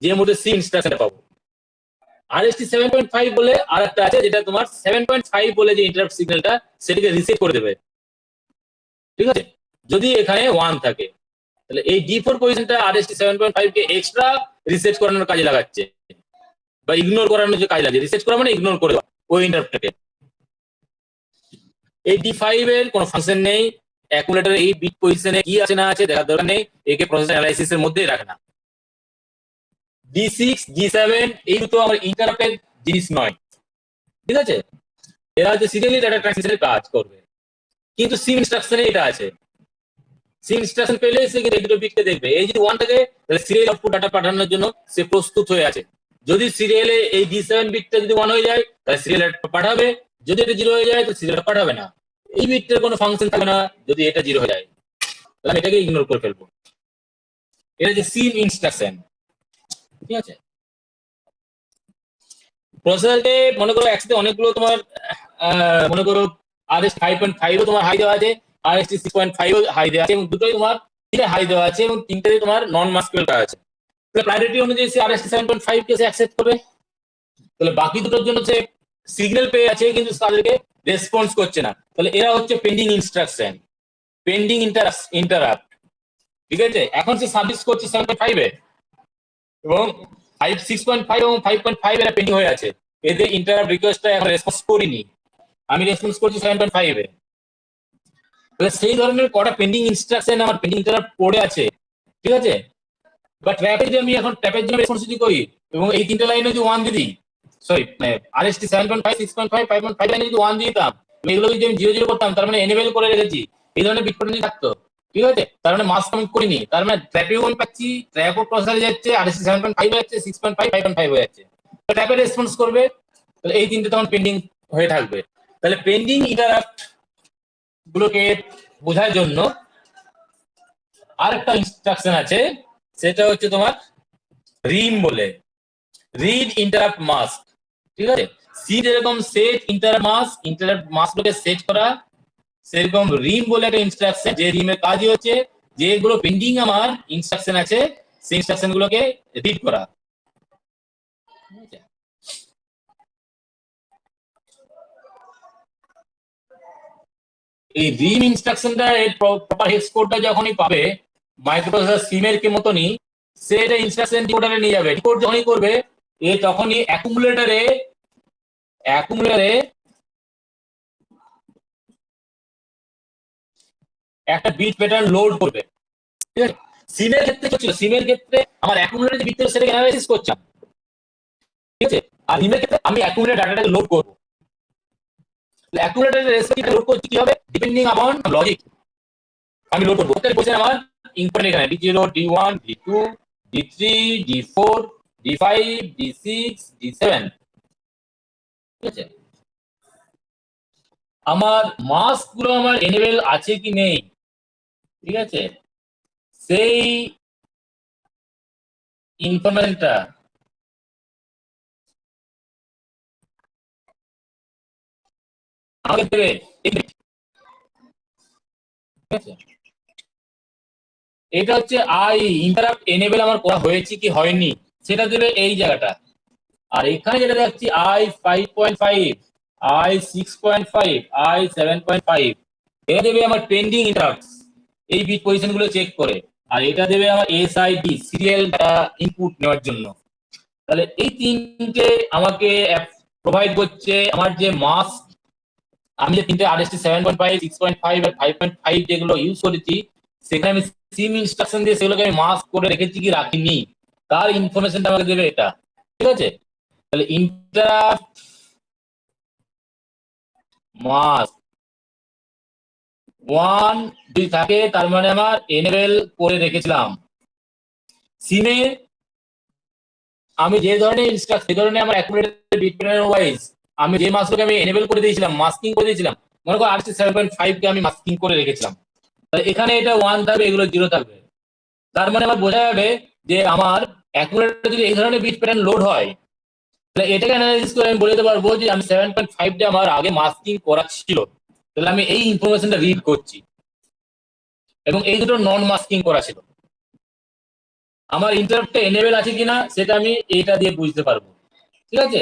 যে মুহূর্তে সি ইনস্ট্রাকশনটা পাবো। আরএসটি 7.5 বলে আর একটা আছে যেটা তোমার 7.5 বলে যে ইন্টারাপ্ট সিগন্যালটা সেটাকে রিসেট করে দেবে, ঠিক আছে, যদি এখানে 1 থাকে। তাহলে এই D4 পজিশনটা আরএসটি 7.5 কে এক্সট্রা রিসেট করানোর কাজে লাগাচ্ছে বা ইগনোর করানোর যে কাজে লাগছে। রিসেট করা মানে ইগনোর করে দেওয়া ওই ইন্টারাপ্টটাকে। এই D5 এর কোনো ফাংশন নেই, অ্যাকুমুলেটরের এই বিট পজিশনে কি আছে না আছে দেখার দরকার নেই, একে প্রসেস অ্যানালাইসিস এর মধ্যেই রাখে না। D6 D7 এই দুটো আমার ইন্টারাপ্টের জিনিস নয়, ঠিক আছে, এরা হচ্ছে সিরিয়ালি ডাটা ট্রান্সমিশনের কাজ করবে, কিন্তু সিম ইনস্ট্রাকশনে এটা আছে। সিম ইনস্ট্রাকশন পেলে সে কিন্তু এই দুটো বিটকে দেখবে, এই যদি 1 থাকে তাহলে সিরিয়াল আউটপুট ডাটা পাঠানোর জন্য সে প্রস্তুত হয়ে আছে। যদি সিরিয়ালে এই D7 বিটটা যদি 1 হয়ে যায় তাহলে সিরিয়াল পাঠাবে, যদি এটা 0 হয়ে যায় তো সিরিয়াল পাঠাবে না। এই বিটটার কোনো ফাংশন থাকবে না যদি এটা 0 হয়ে যায়, তাহলে আমি এটাকে ইগনোর করে ফেলবো। এটা যে সিম ইনস্ট্রাকশন, ঠিক আছে। প্রসেসরকে মনে করো একসাথে অনেকগুলো তোমার মনে করো RS 5.5 ও তোমার হাই দেওয়া আছে, RST 6.5 ও হাই দেওয়া আছে, এবং দুটোই তোমার হাই দেওয়া আছে, এবং তিনটে তোমার নন মাস্কুয়াল আছে। তাহলে প্রায়োরিটি অনুযায়ী সে RST 7.5 কে সে অ্যাকসেপ্ট করবে। তাহলে বাকি দুটোর জন্য সে সিগন্যাল পেয়ে আছে কিন্তু তাদেরকে রেসপন্স করছে না, তাহলে এরা হচ্ছে পেন্ডিং ইনস্ট্রাকশন, পেন্ডিং ইন্টারাপ্ট, ঠিক আছে। এখন সে সার্ভিস করছে 7.5 এ, এবং 6.5 এবং 5.5 এরা পেন্ডিং হয়ে আছে, এদের ইন্টারাপ্ট রিকোয়েস্টটা এখন রেসপন্স করিনি, আমি রেসপন্স করছি 7.5 এ। তাহলে সেই ধরনের কটা পেন্ডিং ইনস্ট্রাকশন আমার পেন্ডিং ইন্টারাপ্ট পড়ে আছে, ঠিক আছে। বা ট্র্যাপে যদি আমি এখন ট্র্যাপের জন্য রেসপন্স যদি করি এবং এই তিনটে লাইনে যদি 1 দিই, সরি RST 7.5 6.5 5.5 লাইনে যদি 1 দিতাম, এগুলো যদি আমি 0 0 করতাম, তার মানে এনেবল করে রেখেছি, এই ধরনের বিট প্যাটার্ন থাকতো, ঠিক আছে। তার মানে মাস কাউন্ট করিনি, তার মানে ট্র্যাপে 1 পাচ্ছি, ট্র্যাপও প্রসেসরে যাচ্ছে, RST 7.5 হয়ে যাচ্ছে, 6.5 5.5 হয়ে যাচ্ছে, তো ট্র্যাপে রেসপন্স করবে। তাহলে এই তিনটে তখন পেন্ডিং হয়ে থাকবে। তাহলে পেন্ডিং ইন্টারাপ্ট গুলোকে বোঝার জন্য আরেকটা ইনস্ট্রাকশন আছে, সেটা হচ্ছে তোমার রিম বলে, রিড ইন্টারাপ্ট মাস্ক, ঠিক আছে। সি যেরকম সেট ইন্টারাপ্ট মাস্ক গুলোকে সেট করা, সেরকম রিম বলে একটা ইনস্ট্রাকশন, যে রিমের কাজই হচ্ছে যেগুলো পেন্ডিং আমার ইনস্ট্রাকশন আছে সেই ইনস্ট্রাকশন গুলোকে রিড করা। এই রিম ইনস্ট্রাকশনটা এর প্রপার হেক্স কোডটা যখনই পাবে মাইক্রোপ্রসেসর সিমের কে মতনই, সে এটা ইনস্ট্রাকশন ডিকোডারে নিয়ে যাবে, ডিকোড যখনই করবে এ তখনই অ্যাকুমুলেটরে একটা বিট প্যাটার্ন লোড করবে, ঠিক আছে। সিমের ক্ষেত্রে কি ছিল, সিমের ক্ষেত্রে আমার অ্যাকুমুলেটর যে বিট ছিল সেটাকে অ্যানালাইসিস করছিলাম, ঠিক আছে। আর রিমের ক্ষেত্রে আমি অ্যাকুমুলেটর ডাটাটাকে লোড করবো। অ্যাকুমুলেটরের রেসপেক্টিভ লোড করছি কি হবে, ডিপেন্ডিং আপন লজিক আমি লোড করবো। তাহলে বলছেন আমার ইনপুট এখানে D0 D1 D2 D3 D4 D5 D6 D7, ঠিক আছে। আমার মাস্ক গুলো আমার এনেবল আছে কি নেই, ঠিক আছে, সেই ইনফরমেশনটা আমাকে দেবে, ঠিক আছে। এটা হচ্ছে ইন্টারাপ্ট এনেবল আমার করা হয়েছে কি হয়নি সেটা দেবে এই জায়গাটা। আর এখানে যেটা দেখছি I5.5 I6.5 I7.5 এটা দেবে আমার পেন্ডিং ইন্টারাপ্ট, এই বিট পজিশন গুলো চেক করে। আর এটা দেবে আমার SID সিরিয়াল ইনপুট নেওয়ার জন্য। তাহলে এই তিনটে আমাকে প্রোভাইড করছে আমার যে মাস্ক, আমি যে তিনটে RST 7.5 6.5 আর 5.5 যেগুলো ইউজ করেছি, সেখানে আমি সিম ইনস্ট্রাকশন দিয়ে সেগুলোকে আমি মাস্ক করে রেখেছি কি রাখিনি, তার ইনফরমেশনটা আমাকে দেবে এটা, ঠিক আছে। তাহলে ইন্টারাপ্ট মাস্ক 1 যদি থাকে তার মানে আমার এনেবল করে রেখেছিলাম। সিমে আমি যে ধরনের ইনস্ট্রাকশন সেই ধরনের আমার অ্যাকুমুলেটর বিট প্যাটার্ন ওয়াইজ আমি যে মাস্কটাকে আমি এনেবল করে দিয়েছিলাম, মাস্কিং করে দিয়েছিলাম, মনে করো RST 7.5 কে আমি মাস্কিং করে রেখেছিলাম, তাহলে এখানে এটা 1 থাকবে, এগুলো 0 থাকবে। তার মানে আমার বোঝা যাবে যে আমার অ্যাকুমুলেটর যদি এই ধরনের বিট প্যাটার্ন লোড হয়, তাহলে এটাকে অ্যানালাইসিস করে আমি বলে দিতে পারবো যে আমি 7.5 টা আমার আগে মাস্কিং করা ছিল, তাহলে আমি এই ইনফরমেশনটা রিড করছি, এবং এই দুটো নন মাস্কিং করা ছিল। আমার ইন্টারাপ্টটা এনেবল আছে কিনা সেটা আমি এটা দিয়ে বুঝতে পারবো। ঠিক আছে?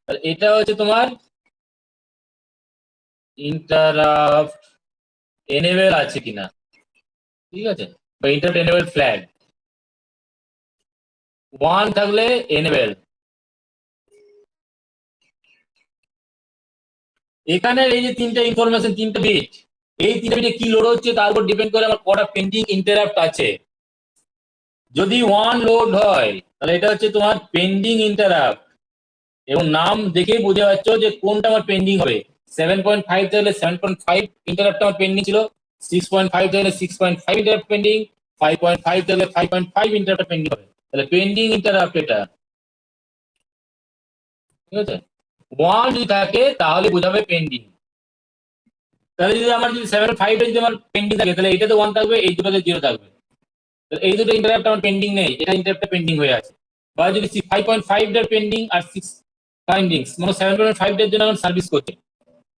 আর এটা হচ্ছে তোমার ইন্টারাপ্ট এনেবল আছে কিনা, ঠিক আছে, বা ইন্টারাপ্ট এনেবল ফ্ল্যাগ। 1 থাকলে এনেবল। এখানে এই যে তিনটা ইনফরমেশন, তিনটা বিট, এই তিনটা বিটে কি লোড হচ্ছে তার উপর ডিপেন্ড করে আমার কটা পেন্ডিং ইন্টারাপ্ট আছে। যদি 1 লোড হয় তাহলে এটা হচ্ছে তোমার পেন্ডিং ইন্টারাপ্ট, এবং নাম দেখেই বুঝে যাচ্ছ যে কোনটা আমার পেন্ডিং হবে। 7.5 তাহলে 7.5 ইন্টারাপ্ট আমার পেন্ডিং ছিল, 6.5 তাহলে 6.5 ইন্টারাপ্ট পেন্ডিং, 5.5 তাহলে 5.5 ইন্টারাপ্ট পেন্ডিং হবে। তাহলে পেন্ডিং ইন্টারাপ্ট এটা, ঠিক আছে। 1 যদি থাকে তাহলে বোঝাবে পেন্ডিং। তাহলে যদি আমার যদি 7.5 যদি আমার পেন্ডিং থাকে তাহলে এটাতে 1 থাকবে, এই দুটোতে 0 থাকবে। এই দুটো ইন্টারাপ্ট আমার পেন্ডিং নেই, এটা ইন্টারাপ্টটা পেন্ডিং হয়ে আছে। বা যদি 5.5 এর পেন্ডিং আর 6 ফাইন্ডিংস, মানে 7.5 এর জন্য আমার সার্ভিস করছে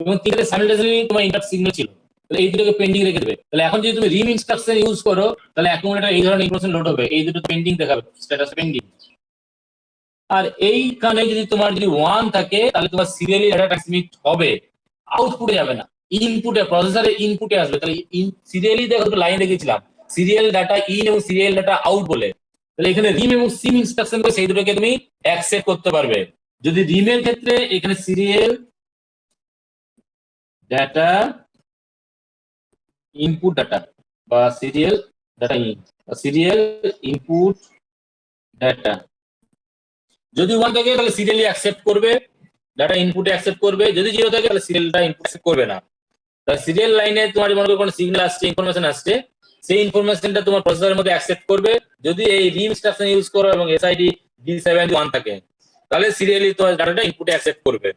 এবং তিনটে সাইমালটেনিয়াসলি তোমার ইন্টারাপ্ট সিগন্যাল ছিল, তাহলে এই দুটোকে পেন্ডিং রেখে দেবে। তাহলে এখন যদি তুমি রিম ইনস্ট্রাকশন ইউজ করো তাহলে অ্যাকুমুলেটর এই ধরনের ইনফরমেশন লোড হবে, এই দুটো পেন্ডিং দেখাবে, স্ট্যাটাস পেন্ডিং। আর এইখানে যদি তোমার যদি 1 থাকে তাহলে তোমার সিরিয়ালি ডাটা ট্রান্সমিট হবে, আউটপুটে যাবে না, ইনপুটে, প্রসেসরের ইনপুটে আসবে। তাহলে সিরিয়ালি দেখো তো লাইন রেখেছিলাম, সিরিয়াল ডাটা ইন এবং সিরিয়াল ডাটা আউট বলে। তাহলে এখানে রিম এবং সিম ইনস্ট্রাকশন করে সেই দুটোকে তুমি অ্যাকসেপ্ট করতে পারবে। যদি রিমের ক্ষেত্রে এখানে সিরিয়াল ডাটা ইনপুট ডাটা বা serial data in, serial input data, যদি 1 থাকে তাহলে সিরিয়ালি অ্যাকসেপ্ট করবে, ডাটা ইনপুটে অ্যাকসেপ্ট করবে। যদি 0 থাকে তাহলে সিরিয়ালটা ইনপুট অ্যাকসেপ্ট করবে না। তাহলে সিরিয়াল লাইনে তোমার মনে করো কোনো সিগন্যাল আসছে, ইনফরমেশন আসছে, সেই ইনফরমেশনটা তোমার প্রসেসরের মধ্যে অ্যাকসেপ্ট করবে। যদি এই রিম ইনস্ট্রাকশন ইউজ করো এবং এসআইডি D7 1 থাকে তাহলে সিরিয়ালি তোমার ডাটাটা ইনপুটে অ্যাকসেপ্ট করবে।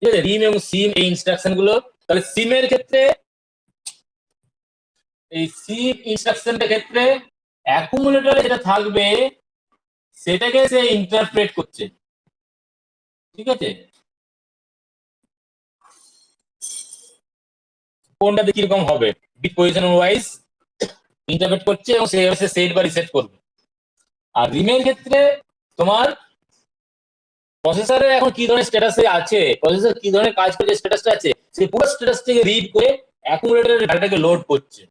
ঠিক আছে, রিম এবং সিম এই ইনস্ট্রাকশন গুলো। তাহলে সিমের ক্ষেত্রে, এই সিম ইনস্ট্রাকশনটার ক্ষেত্রে অ্যাকুমুলেটরে যেটা থাকবে সেটাকে সে ইন্টারপ্রেট করছে, ঠিক আছে। কোনটাতে কিরকম হবে বিট পজিশন ওয়াইজ ইন্টারপ্রেট করছে এবং সে সেট বা রিসেট করবে। আর রিমের ক্ষেত্রে তোমার প্রসেসরে এখন কি ধরনের স্ট্যাটাসে আছে, প্রসেসর কি ধরনের কাজ করছে, স্ট্যাটাসটা আছে, সেই পুরো স্ট্যাটাসটাকে রিড করে অ্যাকুমুলেটরের ডাটাটাকে লোড করছে।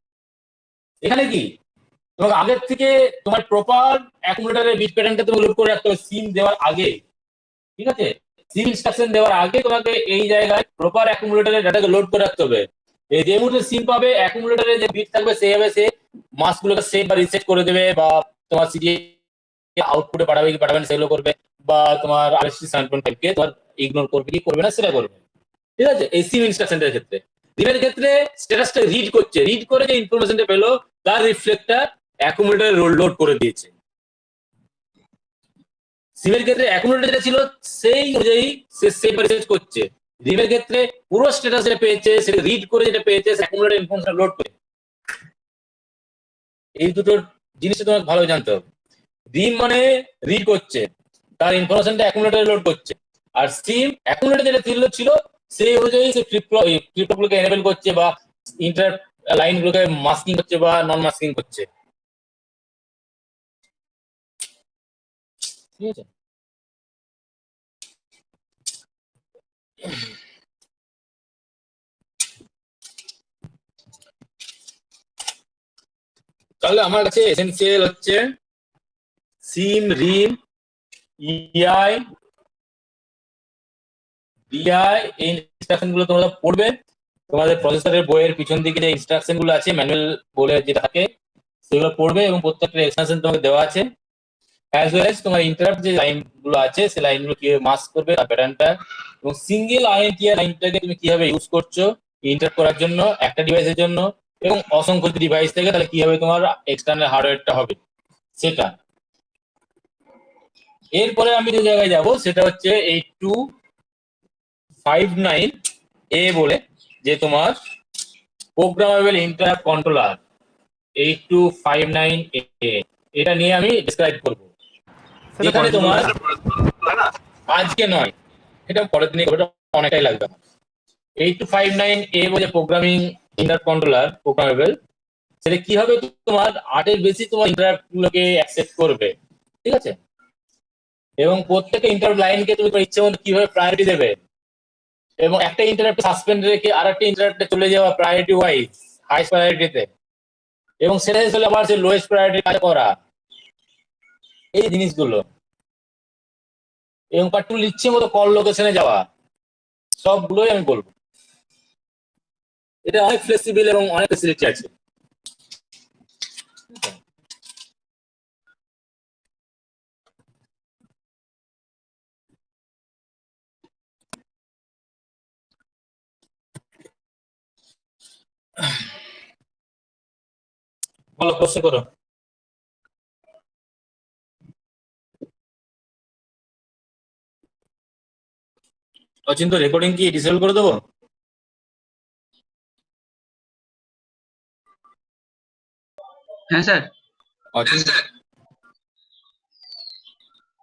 এখানে কি তোমাকে আগের থেকে তোমার প্রপার অ্যাকুমুলেটরের বিট প্যাটার্নটা তুমি লোড করে রাখতে হবে সিম দেওয়ার আগে, ঠিক আছে। সিম ইনস্ট্রাকশন দেওয়ার আগে তোমাকে এই জায়গায় প্রপার অ্যাকুমুলেটরের ডাটাকে লোড করে রাখতে হবে। এই যে মুহূর্তে সিম পাবে অ্যাকুমুলেটরে যে বিট থাকবে সেইভাবে সে মাসগুলোকে সেট বা রিসেট করে দেবে, বা তোমার সিরিয়াল আউটপুটে পাঠাবে কি পাঠাবে না সেগুলো করবে, বা তোমার RST 7.5 কে তোমার ইগনোর করবে কি করবে না সেটা করবে, ঠিক আছে। এই সিম ইনস্ট্রাকশনটার ক্ষেত্রে, রিমের ক্ষেত্রে স্ট্যাটাসটা রিড করছে, রিড করে যে ইনফরমেশনটা পেলো তার রিফ্লেক্টটা অ্যাকুমুলেটরে লোড করে দিয়েছে। সিমের ক্ষেত্রে অ্যাকুমুলেটর যেটা ছিল সেই অনুযায়ী সে সেট বা রিসেট করছে। রিমের ক্ষেত্রে পুরো স্ট্যাটাস যেটা পেয়েছে সেটা রিড করে যেটা পেয়েছে অ্যাকুমুলেটর ইনফরমেশন লোড করে। এই দুটো জিনিসটা তোমাকে ভালো জানতে হবে। রিম মানে রিড করছে, তার ইনফরমেশনটা অ্যাকুমুলেটরে লোড করছে। আর সিম অ্যাকুমুলেটর যেটা ছিল সেই অনুযায়ী সে ফ্লিপ-ফ্লপগুলোকে এনেবল করছে বা ইন্টার লাইনগুলোকে মাস্কিং করছে বা নন মাস্কিং করছে, ঠিক আছে। তাহলে আমার কাছে এসেনশিয়াল হচ্ছে সিম, রিম, ইআই, ডিআই, এই ইনস্ট্রাকশন গুলো তোমরা পড়বে। তোমাদের প্রসেসরের বইয়ের পিছন দিকে যে ইনস্ট্রাকশন গুলো আছে ম্যানুয়াল বলে যেটা থাকে সেগুলো পড়বে, এবং প্রত্যেকটা এক্সটেনশন তোমাকে দেওয়া আছে। অ্যাজ ওয়েল এজ তোমার ইন্টারাপ্ট যে লাইন গুলো আছে সেই লাইনগুলো কিভাবে মাস্ক করবে তার প্যাটার্নটা, এবং সিঙ্গেল আইএনটিআর লাইনটাকে তুমি কিভাবে ইউজ করছো ইন্টারাপ্ট করার জন্য একটা ডিভাইসের জন্য, এবং অসংখ্য ডিভাইস থেকে তাহলে কিভাবে তোমার এক্সটার্নাল হার্ডওয়্যারটা হবে সেটা। এরপরে আমি যে জায়গায় যাব সেটা হচ্ছে 8259A বলে, যে তোমার প্রোগ্রামেবল ইন্টারাপ্ট কন্ট্রোলার 8259A, এটা নিয়ে আমি ডিসক্রাইব করব। যেখানে তোমার আজকে নয়, এটা পরের দিনে করবো, অনেকটাই লাগবে। 8259A বলে প্রোগ্রামিং ইন্টারাপ্ট কন্ট্রোলার প্রোগ্রামেবল, সেটা কি হবে, তোমার 8 এর বেশি তোমার ইন্টারাপ্ট গুলোকে অ্যাকসেপ্ট করবে, ঠিক আছে? এবং প্রত্যেকটা ইন্টারাপ্ট লাইনকে তুমি তোমার ইচ্ছে মতো কিভাবে প্রায়োরিটি দেবে, এবং একটা ইন্টারাপ্ট সাসপেন্ড রেখে আর একটা ইন্টারাপ্টে চলে যাওয়া প্রায়োরিটি ওয়াইজ হাইস্ট প্রায়োরিটিতে, এবং সেটা শেষ হলে আবার সে লোয়েস্ট প্রায়োরিটি কাজ করা, এই জিনিসগুলো, এবং পার্টিকুলার ইচ্ছে মতো কল লোকেশনে যাওয়া, সবগুলোই আমি বলবো। এটা অনেক ফ্লেক্সিবল এবং অনেক ফেসিলিটি আছে। বলো, কোশ্চেন করো। অচিন্ত, রেকর্ডিং কি ডিসেবল করে দেবো? হ্যাঁ স্যার। অচিন্ত